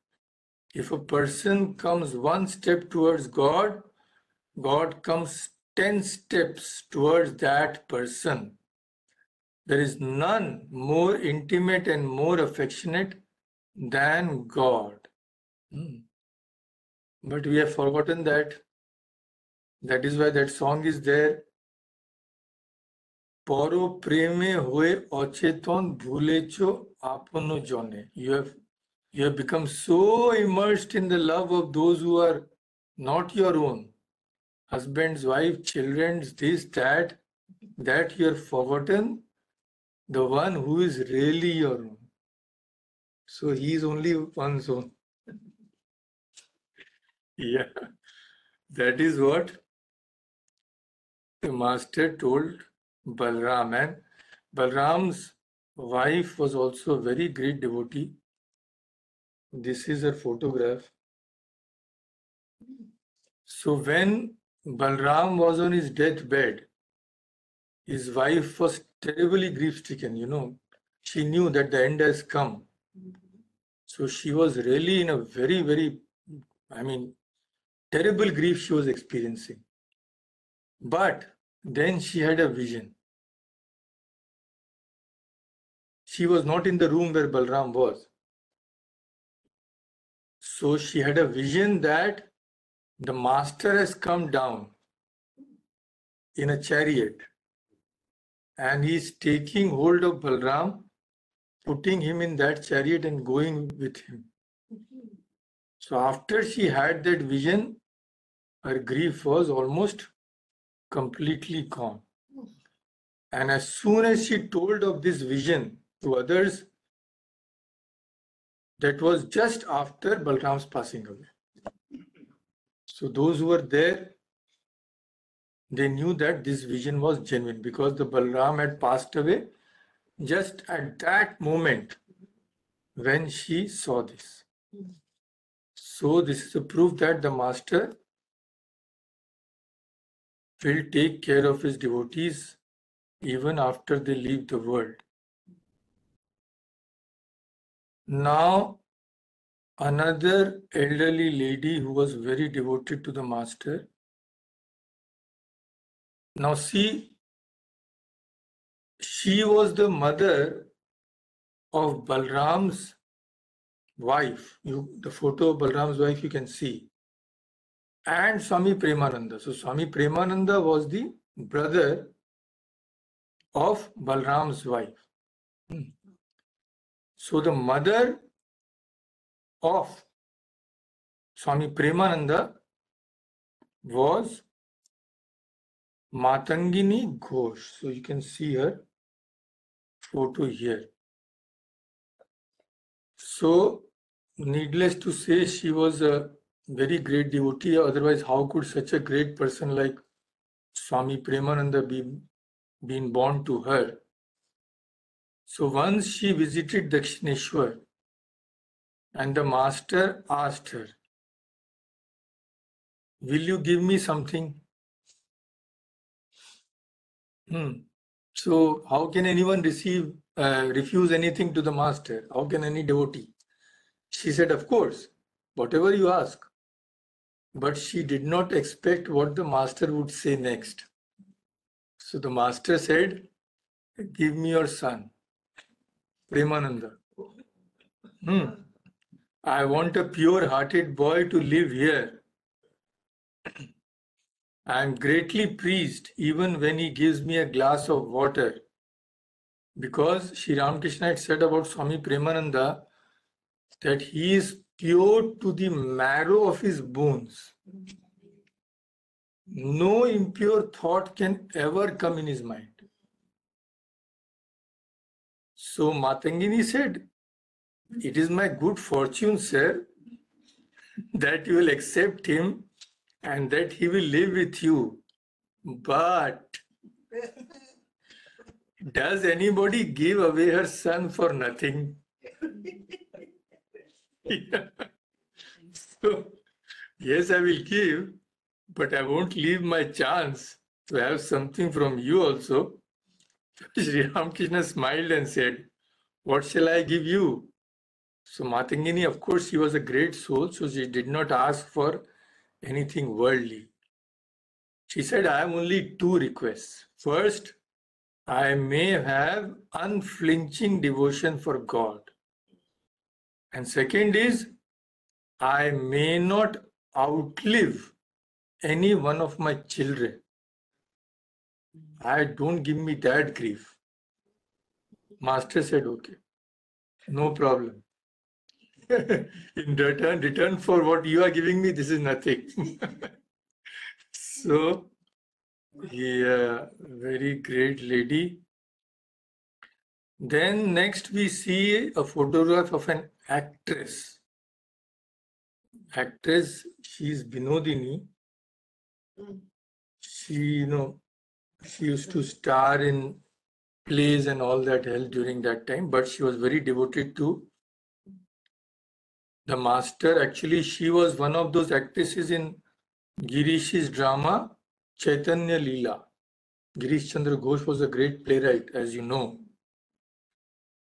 If a person comes one step towards God, God comes 10 steps towards that person. There is none more intimate and more affectionate than God. But we have forgotten that. That is why that song is there. Poro preme hoye ocheton bhulecho apono jone. You have become so immersed in the love of those who are not your own. Husbands, wife, children, this, that you have forgotten the one who is really your own. So he is only one's own. Yeah, that is what the master told Balram. And Balram's wife was also a very great devotee. This is her photograph. So when Balram was on his deathbed, his wife was terribly grief-stricken, She knew that the end has come. So she was really in a very, very, terrible grief she was experiencing. But then she had a vision. She was not in the room where Balram was. So she had a vision that the master has come down in a chariot and he is taking hold of Balram, putting him in that chariot and going with him. So after she had that vision, her grief was almost completely gone. And as soon as she told of this vision to others, that was just after Balram's passing away. So those who were there, they knew that this vision was genuine because the Balram had passed away just at that moment when she saw this. So this is a proof that the master will take care of his devotees even after they leave the world. Now, another elderly lady who was very devoted to the master. Now see, she was the mother of Balram's wife. The photo of Balram's wife you can see. And Swami Premananda. So Swami Premananda was the brother of Balram's wife. So the mother of Swami Premananda was Matangini Ghosh. So you can see her photo here. So needless to say, she was a very great devotee. Otherwise, how could such a great person like Swami Premananda be been born to her? So once she visited Dakshineshwar and the master asked her, "Will you give me something?" So how can anyone refuse anything to the master? How can any devotee? She said, "Of course, whatever you ask." But she did not expect what the master would say next. So the master said, "Give me your son, Premananda. I want a pure-hearted boy to live here. I am greatly pleased even when he gives me a glass of water." Because Sri Ramakrishna had said about Swami Premananda that he is pure to the marrow of his bones. No impure thought can ever come in his mind. So Matangini said, "It is my good fortune, sir, that you will accept him and that he will live with you. But does anybody give away her son for nothing?" Yeah. So, yes, I will give, but I won't leave my chance to have something from you also. Sri Ramakrishna smiled and said, "What shall I give you?" So Matangini, of course, she was a great soul, so she did not ask for anything worldly. She said, "I have only two requests. First, I may have unflinching devotion for God. And second is, I may not outlive any one of my children, don't give me that grief. Master said, okay, no problem. In return for what you are giving me, this is nothing. So, very great lady. Then next we see a photograph of an actress. She is Binodini. She used to star in plays and all that hell during that time, but she was very devoted to the master. Actually, she was one of those actresses in Girish's drama Chaitanya Leela. Girish Chandra Ghosh was a great playwright, as you know.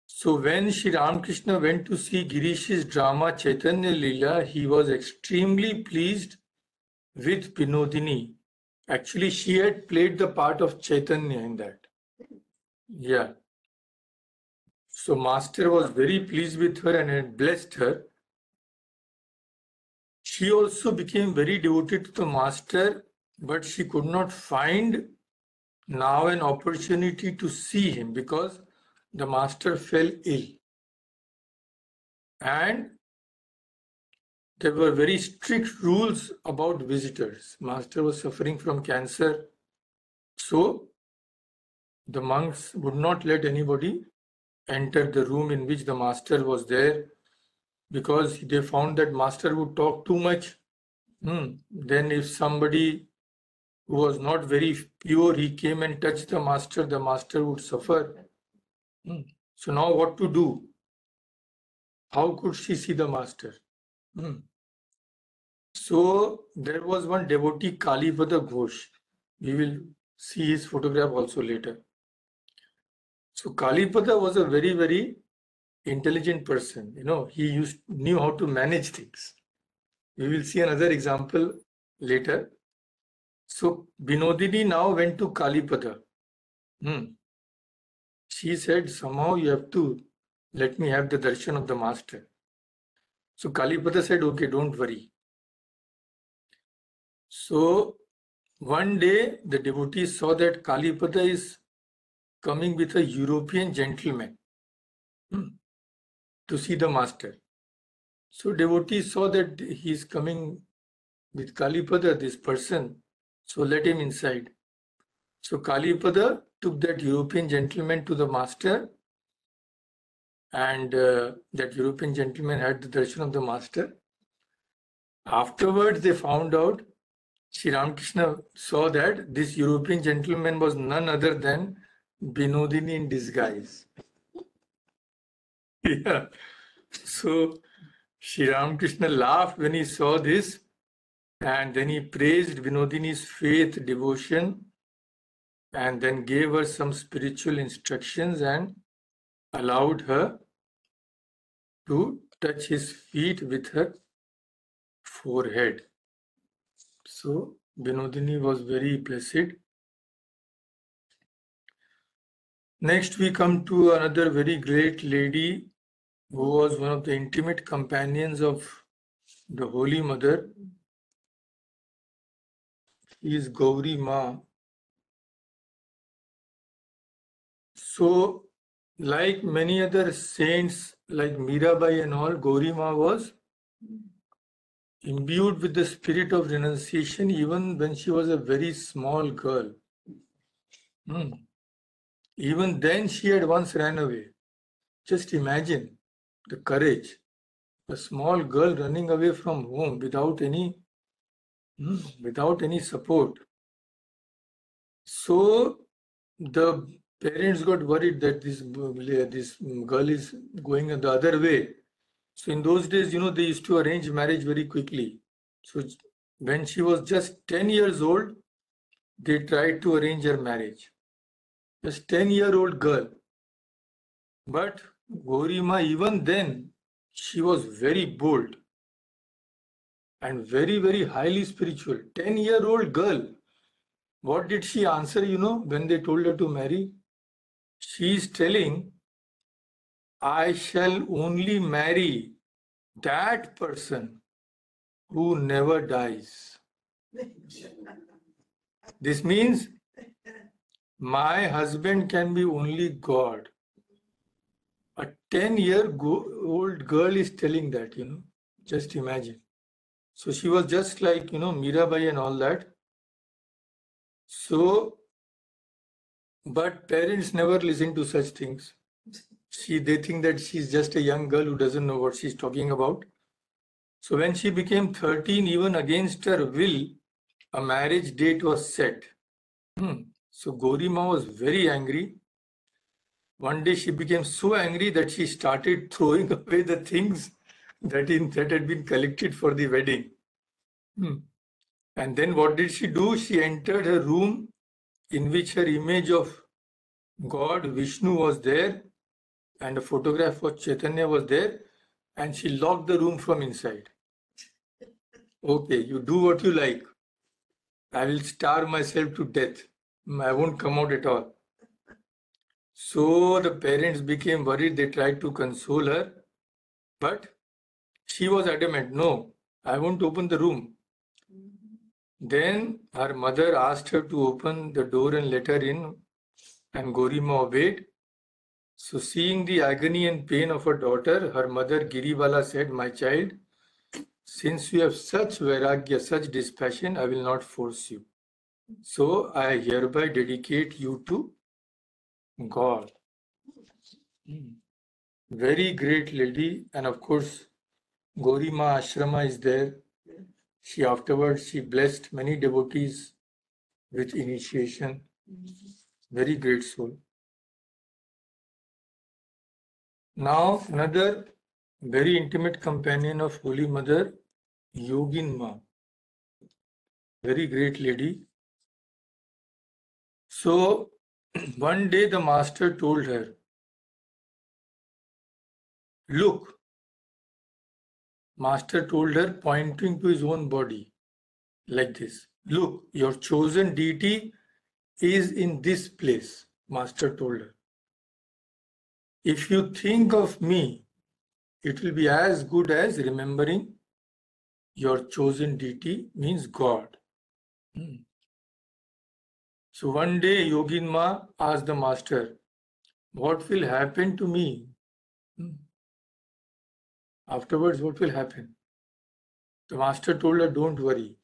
So when Sri Ramakrishna went to see Girish's drama Chaitanya Leela, he was extremely pleased with Binodini. Actually, she had played the part of Chaitanya in that. Yeah. So Master was very pleased with her and had blessed her. She also became very devoted to the Master, but she could not find now an opportunity to see him because the Master fell ill. And there were very strict rules about visitors. Master was suffering from cancer. So the monks would not let anybody enter the room in which the Master was there because they found that Master would talk too much. Then if somebody who was not very pure, he came and touched the Master would suffer. So now what to do? How could she see the Master? So there was one devotee, Kalipada Ghosh. We will see his photograph also later. So Kalipada was a very, very intelligent person. He knew how to manage things. We will see another example later. So Binodini now went to Kalipada. She said, somehow you have to let me have the darshan of the Master. So Kalipada said, okay, don't worry. So one day the devotees saw that Kalipada is coming with a European gentleman to see the Master. So devotees saw that he is coming with Kalipada, this person, so let him inside. So Kalipada took that European gentleman to the Master, and that European gentleman had the darshan of the Master. Afterwards, they found out, Sri Ramakrishna saw that this European gentleman was none other than Binodini in disguise. Yeah. So Sri Ramakrishna laughed when he saw this, and then he praised Binodini's faith, devotion, and then gave her some spiritual instructions and allowed her to touch his feet with her forehead. So Binodini was very blessed. Next we come to another very great lady who was one of the intimate companions of the Holy Mother. She is Gauri Ma. So like many other saints like Mirabai and all, Gauri Ma was imbued with the spirit of renunciation even when she was a very small girl. Even then she had once ran away. Just imagine the courage. A small girl running away from home without any support. So the parents got worried that this girl is going the other way. So in those days, they used to arrange marriage very quickly. So when she was just 10 years old, they tried to arrange her marriage. Just 10-year-old girl. But Gaurima, even then, she was very bold and very, very highly spiritual. 10-year-old girl. What did she answer, when they told her to marry? She is telling, I shall only marry that person who never dies. This means my husband can be only God. A 10-year-old girl is telling that, just imagine. So she was just like, Mirabai and all that. So, but parents never listen to such things. They think that she's just a young girl who doesn't know what she's talking about. So when she became 13, even against her will, a marriage date was set. So Gorima was very angry. One day she became so angry that she started throwing away the things that had been collected for the wedding. And then what did she do? She entered her room in which her image of God, Vishnu, was there, and a photograph of Chaitanya was there, and she locked the room from inside. Okay, you do what you like. I will starve myself to death. I won't come out at all. So the parents became worried. They tried to console her, but she was adamant, no, I won't open the room. Then her mother asked her to open the door and let her in, and Gorima obeyed. So seeing the agony and pain of her daughter, her mother Giribala said, my child, since you have such vairagya, such dispassion, I will not force you. So I hereby dedicate you to God. Very great lady, and of course, Gorima Ashrama is there. She blessed many devotees with initiation. Very great soul. Now, another very intimate companion of Holy Mother, Yogin Ma. Very great lady. So, one day the master told her, look, master told her, pointing to his own body, like this. Look, your chosen deity is in this place, master told her. If you think of me, it will be as good as remembering your chosen deity, means God. So one day Yogin Ma asked the master, what will happen to me? Afterwards, what will happen? The master told her, don't worry.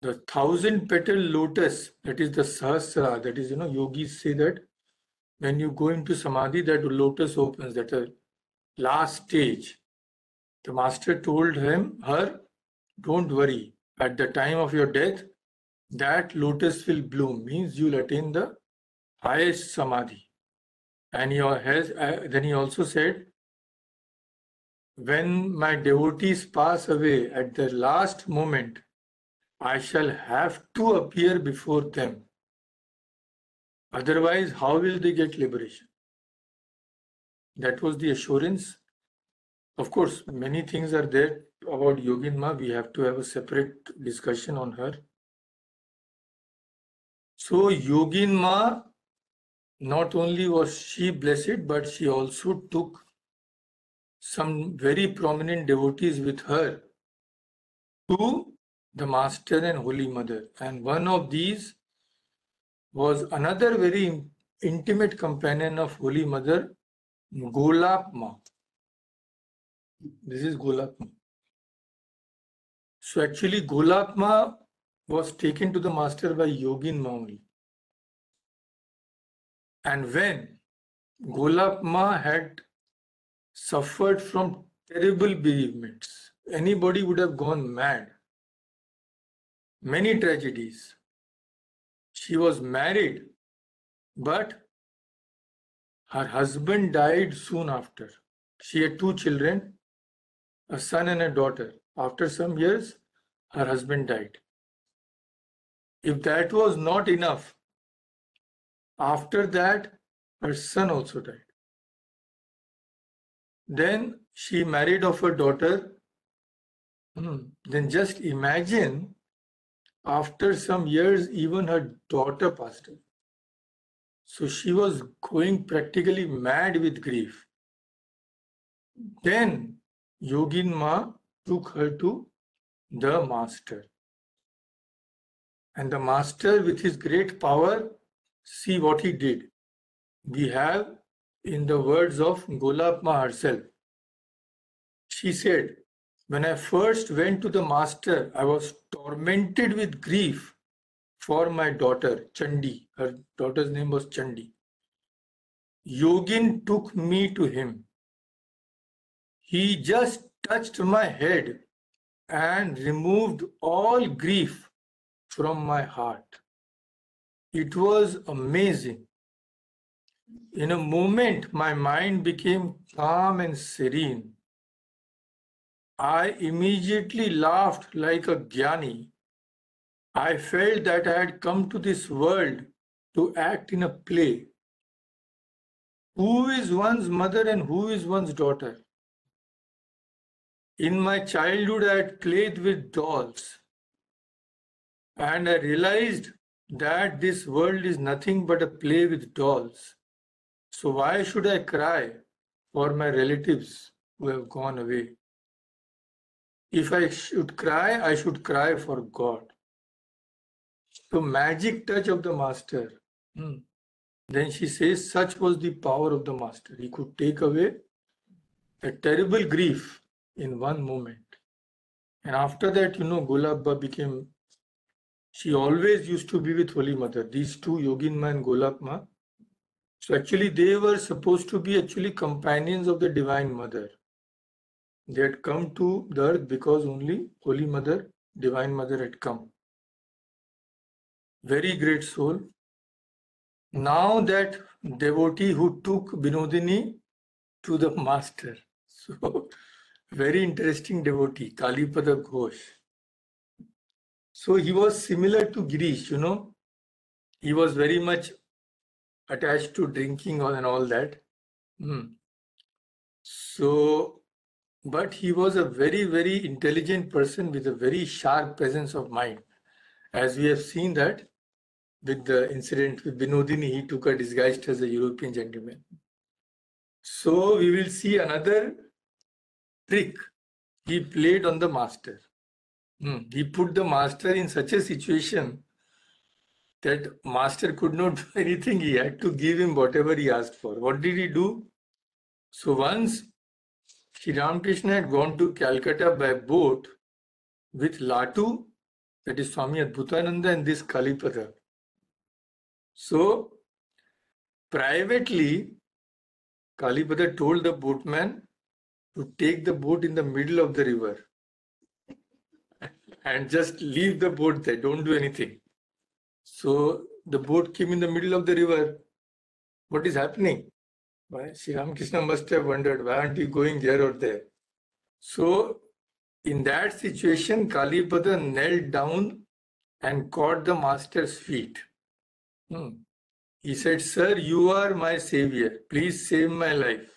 The 1,000-petal lotus, that is the Sahasra, that is, yogis say that when you go into Samadhi, that lotus opens, that a last stage. The master told her, don't worry. At the time of your death, that lotus will bloom, means you'll attain the highest Samadhi. And then he also said, when my devotees pass away at the last moment, I shall have to appear before them. Otherwise, how will they get liberation? That was the assurance. Of course, many things are there about Yogin Ma. We have to have a separate discussion on her. So Yogin Ma, not only was she blessed, but she also took some very prominent devotees with her to the Master and Holy Mother. And one of these was another very intimate companion of Holy Mother, Golap Ma. This is Golap Ma. So actually Golap Ma was taken to the Master by Yogin Ma only. And when Golap Ma had suffered from terrible bereavements, anybody would have gone mad. Many tragedies. She was married, but her husband died soon after. She had 2 children, a son and a daughter. After some years, her husband died. If that was not enough, after that, her son also died. Then she married off her daughter. Then just imagine, after some years, even her daughter passed away. So she was going practically mad with grief. Then Yogin Ma took her to the master. And the master, with his great power, see what he did. We have in the words of Golapma herself. She said, when I first went to the master, I was tormented with grief for my daughter, Chandi. Her daughter's name was Chandi. Yogin took me to him. He just touched my head and removed all grief from my heart. It was amazing. In a moment, my mind became calm and serene. I immediately laughed like a jnani. I felt that I had come to this world to act in a play. Who is one's mother and who is one's daughter? In my childhood, I had played with dolls, and I realized that this world is nothing but a play with dolls. So why should I cry for my relatives who have gone away? If I should cry for God. So magic touch of the master. Then she says, such was the power of the master. He could take away a terrible grief in one moment. And after that, Golabba became, she always used to be with Holy Mother. These two, Yoginma and Golapma. So actually, they were supposed to be actually companions of the Divine Mother. They had come to the earth because only Holy Mother, Divine Mother had come. Very great soul. Now that devotee who took Binodini to the master. So, very interesting devotee, Kalipada Ghosh. So he was similar to Girish, He was very much attached to drinking and all that. So, but he was a very, very intelligent person with a very sharp presence of mind. As we have seen that with the incident with Binodini, he took her disguised as a European gentleman. So we will see another trick he played on the master. He put the master in such a situation that master could not do anything. He had to give him whatever he asked for. What did he do? So once Sri Ramakrishna had gone to Calcutta by boat with Latu, that is Swami Adbhutananda, and this Kalipada. So privately, Kalipada told the boatman to take the boat in the middle of the river and just leave the boat there, don't do anything. So the boat came in the middle of the river. What is happening? Why? Sri Ramakrishna must have wondered, why aren't you going there or there? So in that situation, Kalipada knelt down and caught the master's feet. He said, sir, you are my savior. Please save my life.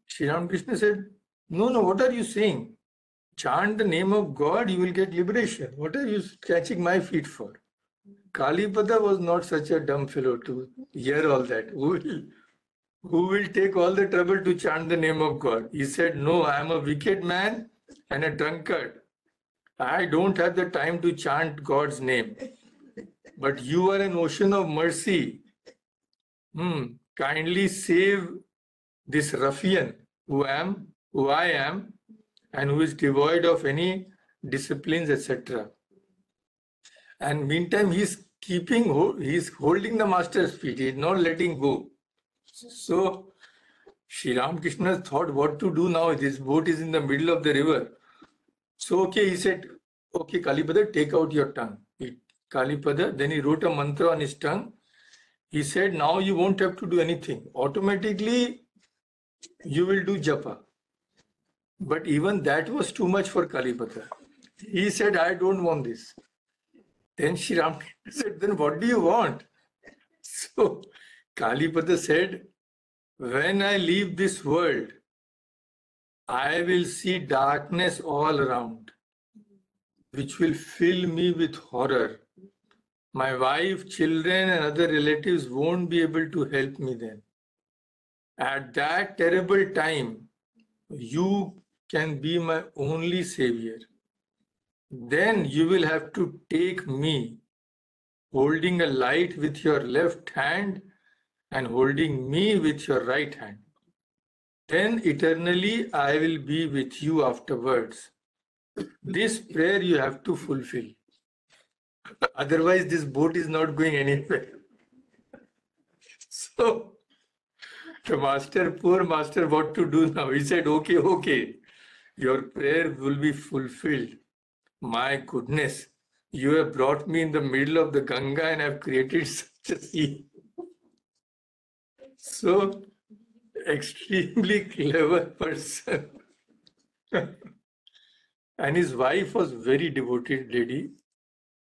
Sri Ramakrishna said, no, what are you saying? Chant the name of God, you will get liberation. What are you catching my feet for? Kalipada was not such a dumb fellow to hear all that. Who will take all the trouble to chant the name of God? He said, no, I am a wicked man and a drunkard. I don't have the time to chant God's name. But you are an ocean of mercy. Kindly save this ruffian who I am, and who is devoid of any disciplines, etc. And meantime, he's holding the master's feet. He's not letting go. So Sri Ramakrishna thought what to do now. This boat is in the middle of the river. So he said, okay, Kalipada, take out your tongue. Kalipada, then he wrote a mantra on his tongue. He said, now you won't have to do anything. Automatically, you will do japa. But even that was too much for Kalipada. He said, I don't want this. Then Sri Ramakrishna said, then what do you want? So Kalipada said, when I leave this world, I will see darkness all around, which will fill me with horror. My wife, children, and other relatives won't be able to help me then. At that terrible time, you can be my only savior. Then you will have to take me holding a light with your left hand and holding me with your right hand. Then eternally I will be with you afterwards. This prayer you have to fulfill. Otherwise, this boat is not going anywhere. So, the master, poor master, what to do now? He said, okay, your prayer will be fulfilled. My goodness, you have brought me in the middle of the Ganga and have created such a sea. So, extremely clever person. And his wife was very devoted lady.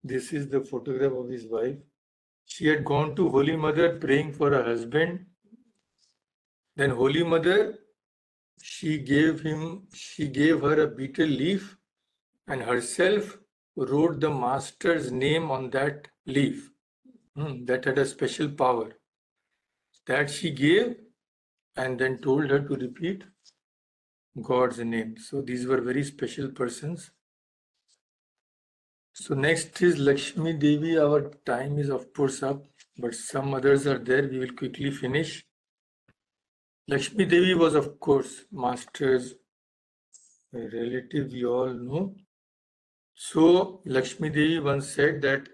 This is the photograph of his wife. She had gone to Holy Mother praying for her husband. Then Holy Mother, she gave her a betel leaf and herself wrote the master's name on that leaf. That had a special power. That she gave and then told her to repeat God's name. So these were very special persons. So next is Lakshmi Devi. Our time is of course up, but some others are there. We will quickly finish. Lakshmi Devi was of course Master's relative, you all know. So Lakshmi Devi once said that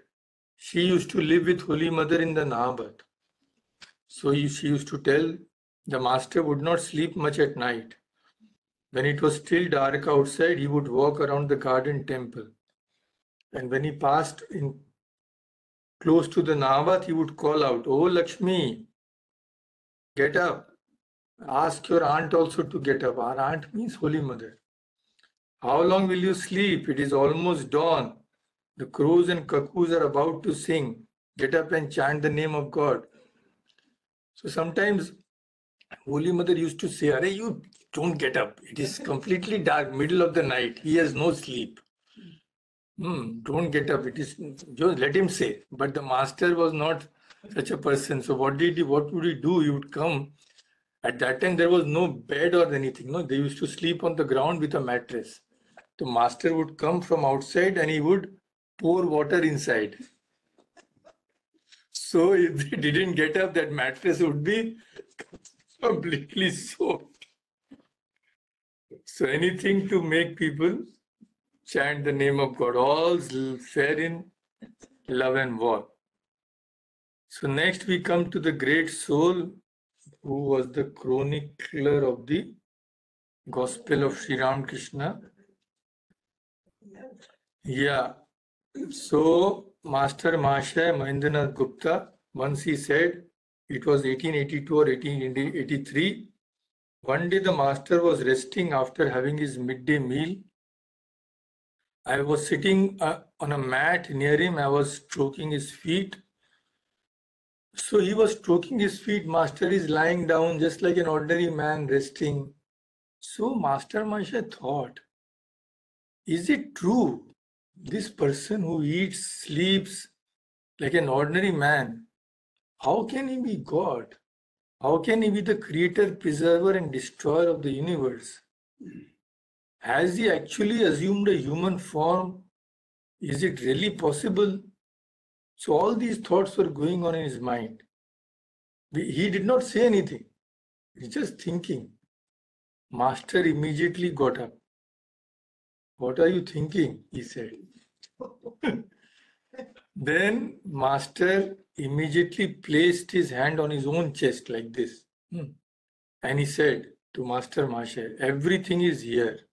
she used to live with Holy Mother in the Nahabat. So she used to tell the master would not sleep much at night. When it was still dark outside, he would walk around the garden temple. And when he passed in close to the Nahabat, he would call out, "Oh Lakshmi, get up. Ask your aunt also to get up." Our aunt means Holy Mother. "How long will you sleep? It is almost dawn. The crows and cuckoos are about to sing. Get up and chant the name of God." So sometimes Holy Mother used to say, "Arey, you don't get up. It is completely dark, middle of the night. He has no sleep. Don't get up. It is just let him say." But the master was not such a person. So what would he do? He would come. At that time, there was no bed or anything. No, they used to sleep on the ground with a mattress. The master would come from outside and he would pour water inside. So if they didn't get up, that mattress would be completely soaked. So anything to make people chant the name of God. All's fair in love and war. So next we come to the great soul who was the chronicler of the Gospel of Sri Ramakrishna. Yeah. So Master Mahasaya Mahendranath Gupta, once he said, it was 1882 or 1883, one day the master was resting after having his midday meal. I was sitting on a mat near him. I was stroking his feet. So he was stroking his feet. Master is lying down just like an ordinary man resting. So Master Mahasaya thought, is it true? This person who eats, sleeps like an ordinary man, how can he be God? How can he be the creator, preserver, and destroyer of the universe? Has he actually assumed a human form? Is it really possible? So all these thoughts were going on in his mind. He did not say anything. He's just thinking. Master immediately got up. "What are you thinking?" he said. Then Master immediately placed his hand on his own chest like this. And he said to Master Mahasaya, "Everything is here.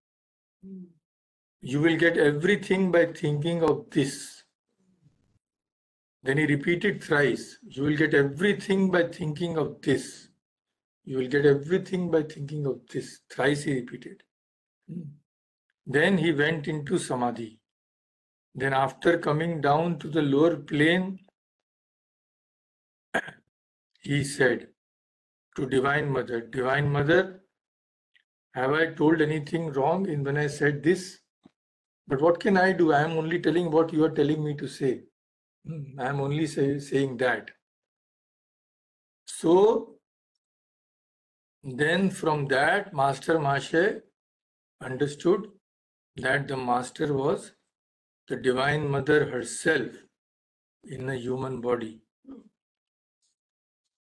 You will get everything by thinking of this." Then he repeated thrice, "You will get everything by thinking of this. You will get everything by thinking of this." Thrice he repeated. Then he went into Samadhi. Then after coming down to the lower plane, he said to Divine Mother, "Divine Mother, have I told anything wrong in when I said this? But what can I do? I am only telling what you are telling me to say. I am only saying that." So then from that, Master Mahasaya understood that the Master was the Divine Mother herself in a human body.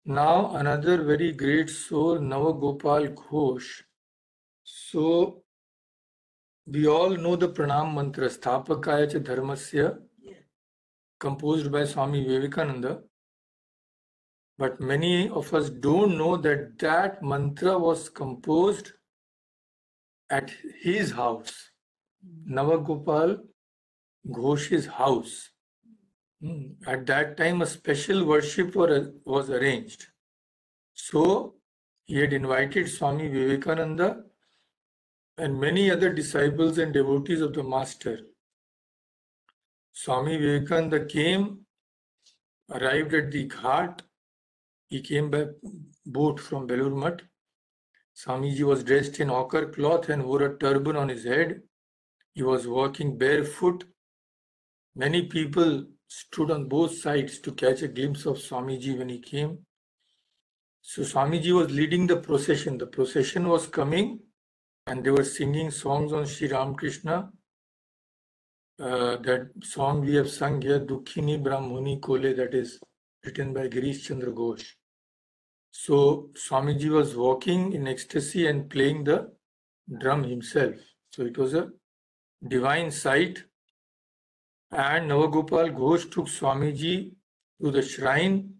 Now another very great soul, Navagopal Ghosh. So we all know the Pranam Mantra, Sthapakaya cha Dharmasya, composed by Swami Vivekananda. But many of us don't know that that mantra was composed at his house, Navagopal Ghosh's house. At that time, a special worship was arranged. So he had invited Swami Vivekananda and many other disciples and devotees of the Master. Swami Vivekananda came, arrived at the ghat. He came by boat from Belur Math. Swamiji was dressed in ochre cloth and wore a turban on his head. He was walking barefoot. Many people stood on both sides to catch a glimpse of Swamiji when he came. So Swamiji was leading the procession. The procession was coming and they were singing songs on Sri Ramakrishna. That song we have sung here, Dukhini Brahmuni Kole, that is written by Girish Chandra Ghosh. So Swamiji was walking in ecstasy and playing the drum himself. So it was a divine sight. And Navagopal Ghosh took Swamiji to the shrine,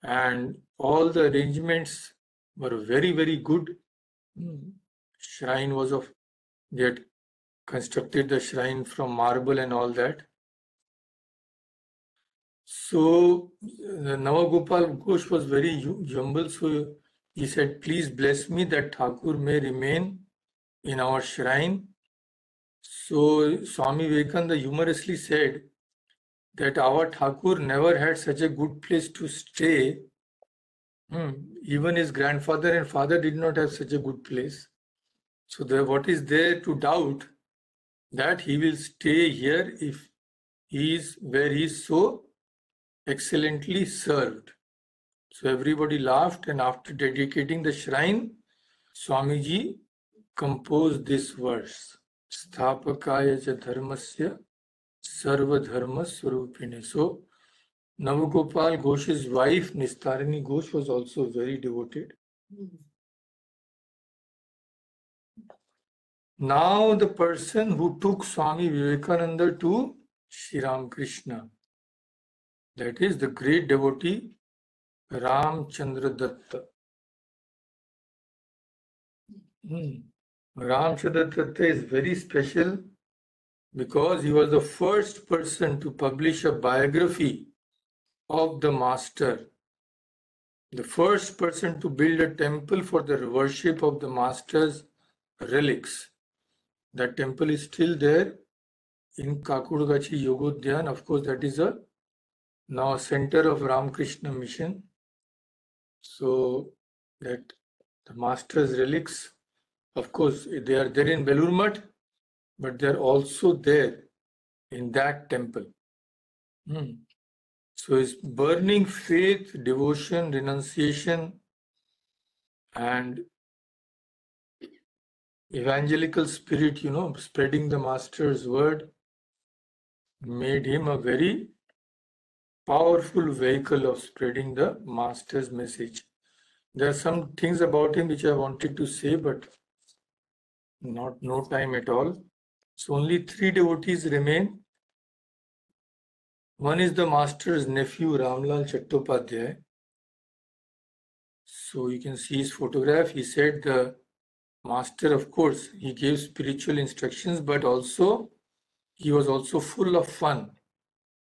and all the arrangements were very, very good. Shrine was of, they had constructed the shrine from marble and all that. So the Navagopal Ghosh was very humble, so he said, please bless me that Thakur may remain in our shrine. So Swami Vivekananda humorously said that our Thakur never had such a good place to stay. Even his grandfather and father did not have such a good place. So what is there to doubt that he will stay here if he is where he is so excellently served? So everybody laughed, and after dedicating the shrine, Swamiji composed this verse, Sthapakaya cha dharmasya sarva dharma swarupine. So Navagopal Ghosh's wife, Nistarini Ghosh, was also very devoted. Now the person who took Swami Vivekananda to Sri Ramakrishna, that is the great devotee Ramchandra Datta. Ramchandra Datta is very special because he was the first person to publish a biography of the Master, the first person to build a temple for the worship of the Master's relics. That temple is still there in Kakurgachi Yogodhyan. Of course, that is now a center of Ramakrishna mission. So that the Master's relics, of course, they are there in Belur Math, but they are also there in that temple. So his burning faith, devotion, renunciation, and evangelical spirit, spreading the Master's word, made him a very powerful vehicle of spreading the Master's message. There are some things about him which I wanted to say, but no time at all. So only 3 devotees remain. One is the Master's nephew, Ramlal Chattopadhyay. So you can see his photograph. He said the Master, of course, he gave spiritual instructions, but also he was also full of fun.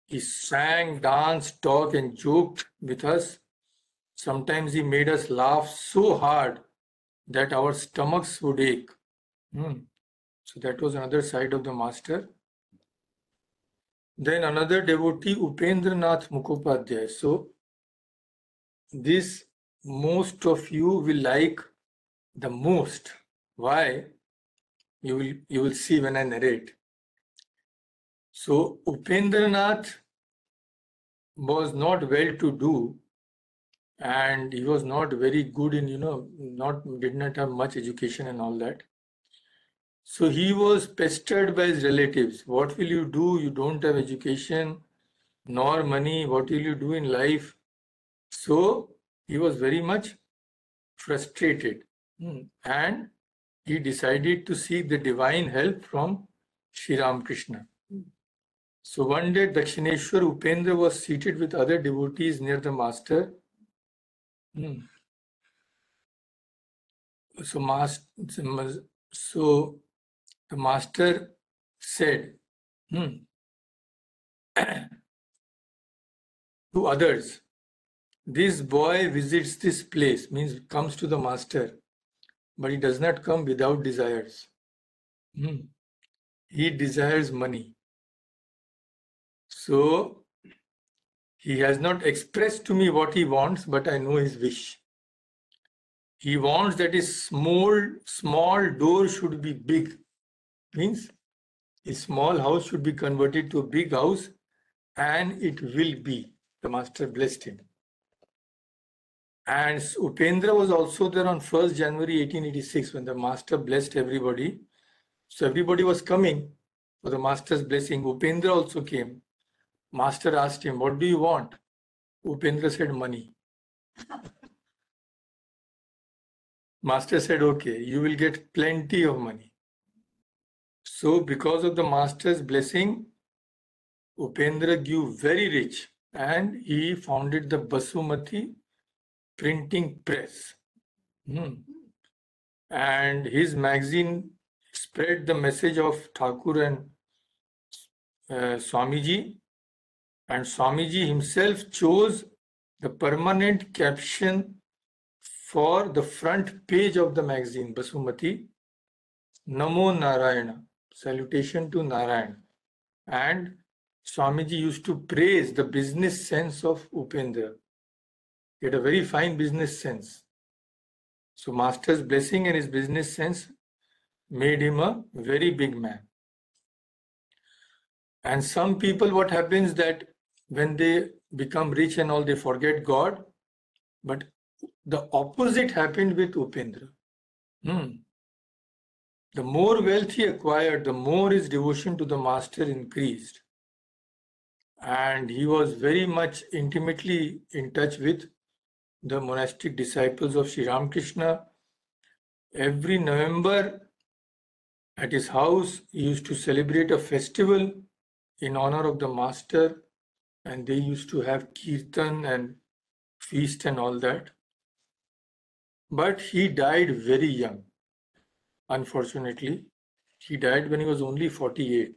He sang, danced, talked, and joked with us. Sometimes he made us laugh so hard that our stomachs would ache. So that was another side of the Master. Then another devotee, Upendranath Mukhopadhyay. So this most of you will like the most. Why? You will see when I narrate. So Upendranath was not well to do, and he was not very good in, did not have much education and all that. So he was pestered by his relatives. What will you do? You don't have education. nor money. What will you do in life? So he was very much frustrated. And he decided to seek the divine help from Sri Ramakrishna. So one day Dakshineshwar Upendra was seated with other devotees near the master. So the master said to others, this boy visits this place, means comes to the master, but he does not come without desires. He desires money. So he has not expressed to me what he wants, but I know his wish. He wants that his small door should be big. Means his small house should be converted to a big house, and it will be. The master blessed him. And Upendra was also there on 1st January 1886 when the master blessed everybody. So everybody was coming for the master's blessing. Upendra also came. Master asked him, what do you want? Upendra said, money. Master said, okay, you will get plenty of money. So because of the master's blessing, Upendra grew very rich and he founded the Basumati printing press. And his magazine spread the message of Thakur and Swamiji. And Swamiji himself chose the permanent caption for the front page of the magazine, Basumati, Namo Narayana, salutation to Narayan. And Swamiji used to praise the business sense of Upendra. He had a very fine business sense. So master's blessing and his business sense made him a very big man. And some people, what happens that when they become rich and all, they forget God. But the opposite happened with Upendra. The more wealth he acquired, the more his devotion to the master increased. And he was very much intimately in touch with the monastic disciples of Sri Ramakrishna. Every November at his house, he used to celebrate a festival in honor of the master, and they used to have kirtan and feast and all that. But he died very young. Unfortunately, he died when he was only 48.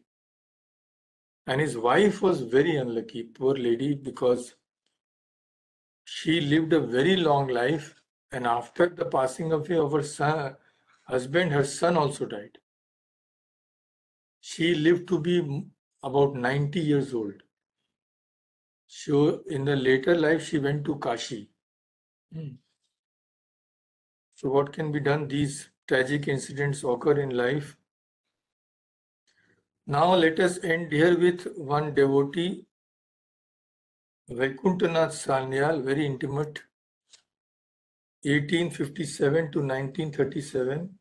And his wife was very unlucky, poor lady, because she lived a very long life. And after the passing away of her husband, her son also died. She lived to be about 90 years old. So in the later life, she went to Kashi. So what can be done? These tragic incidents occur in life. Now let us end here with one devotee, Vaikuntanath Sanyal, very intimate, 1857 to 1937.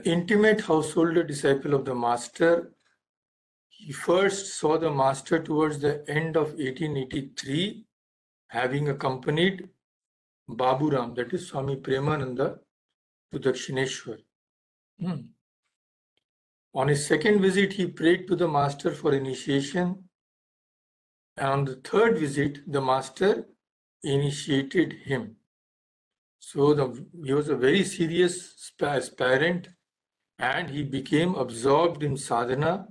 Intimate householder, disciple of the master. He first saw the master towards the end of 1883, having accompanied Baburam, that is Swami Premananda, to Dakshineshwar. On his second visit, he prayed to the master for initiation. And on the third visit, the master initiated him. So he was a very serious aspirant, and he became absorbed in sadhana,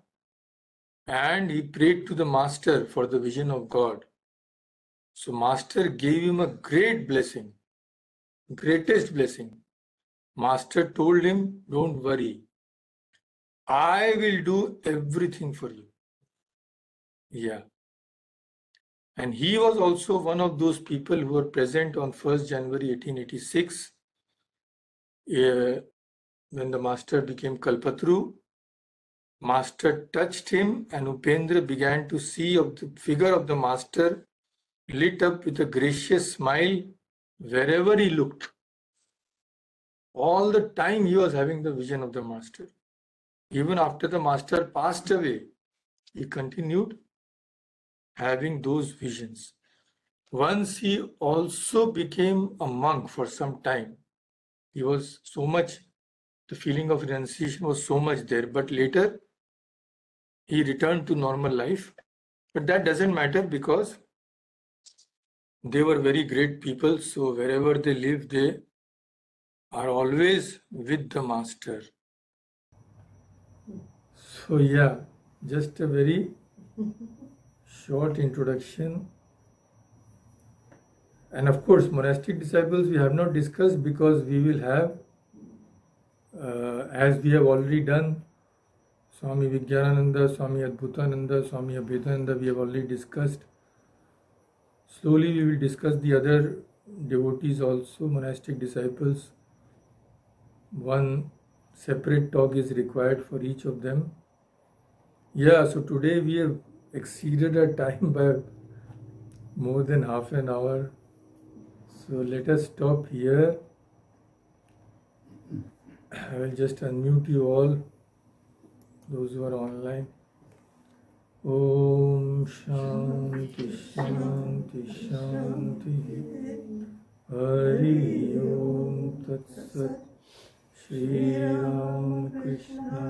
and he prayed to the master for the vision of God. So master gave him a great blessing, greatest blessing. Master told him, don't worry, I will do everything for you. Yeah. And he was also one of those people who were present on 1st January 1886 when the master became Kalpatru. Master touched him and Upendra began to see of the figure of the master lit up with a gracious smile wherever he looked. All the time he was having the vision of the master. Even after the master passed away, he continued having those visions. Once he also became a monk for some time. He was so much, the feeling of renunciation was so much there, but later he returned to normal life. But that doesn't matter because they were very great people, so wherever they live, they are always with the master. So yeah, just a very short introduction. And of course, monastic disciples we have not discussed because we will have, as we have already done, Swami Vivekananda, Swami Adbhutananda, Swami Abhedananda, we have already discussed. Slowly we will discuss the other devotees also, monastic disciples. One separate talk is required for each of them. Yeah, so today we have exceeded our time by more than half an hour. So let us stop here. I will just unmute you all, those who are online. Om Shanti Shanti Shanti Hari Om Tat Sat Shri Ramakrishna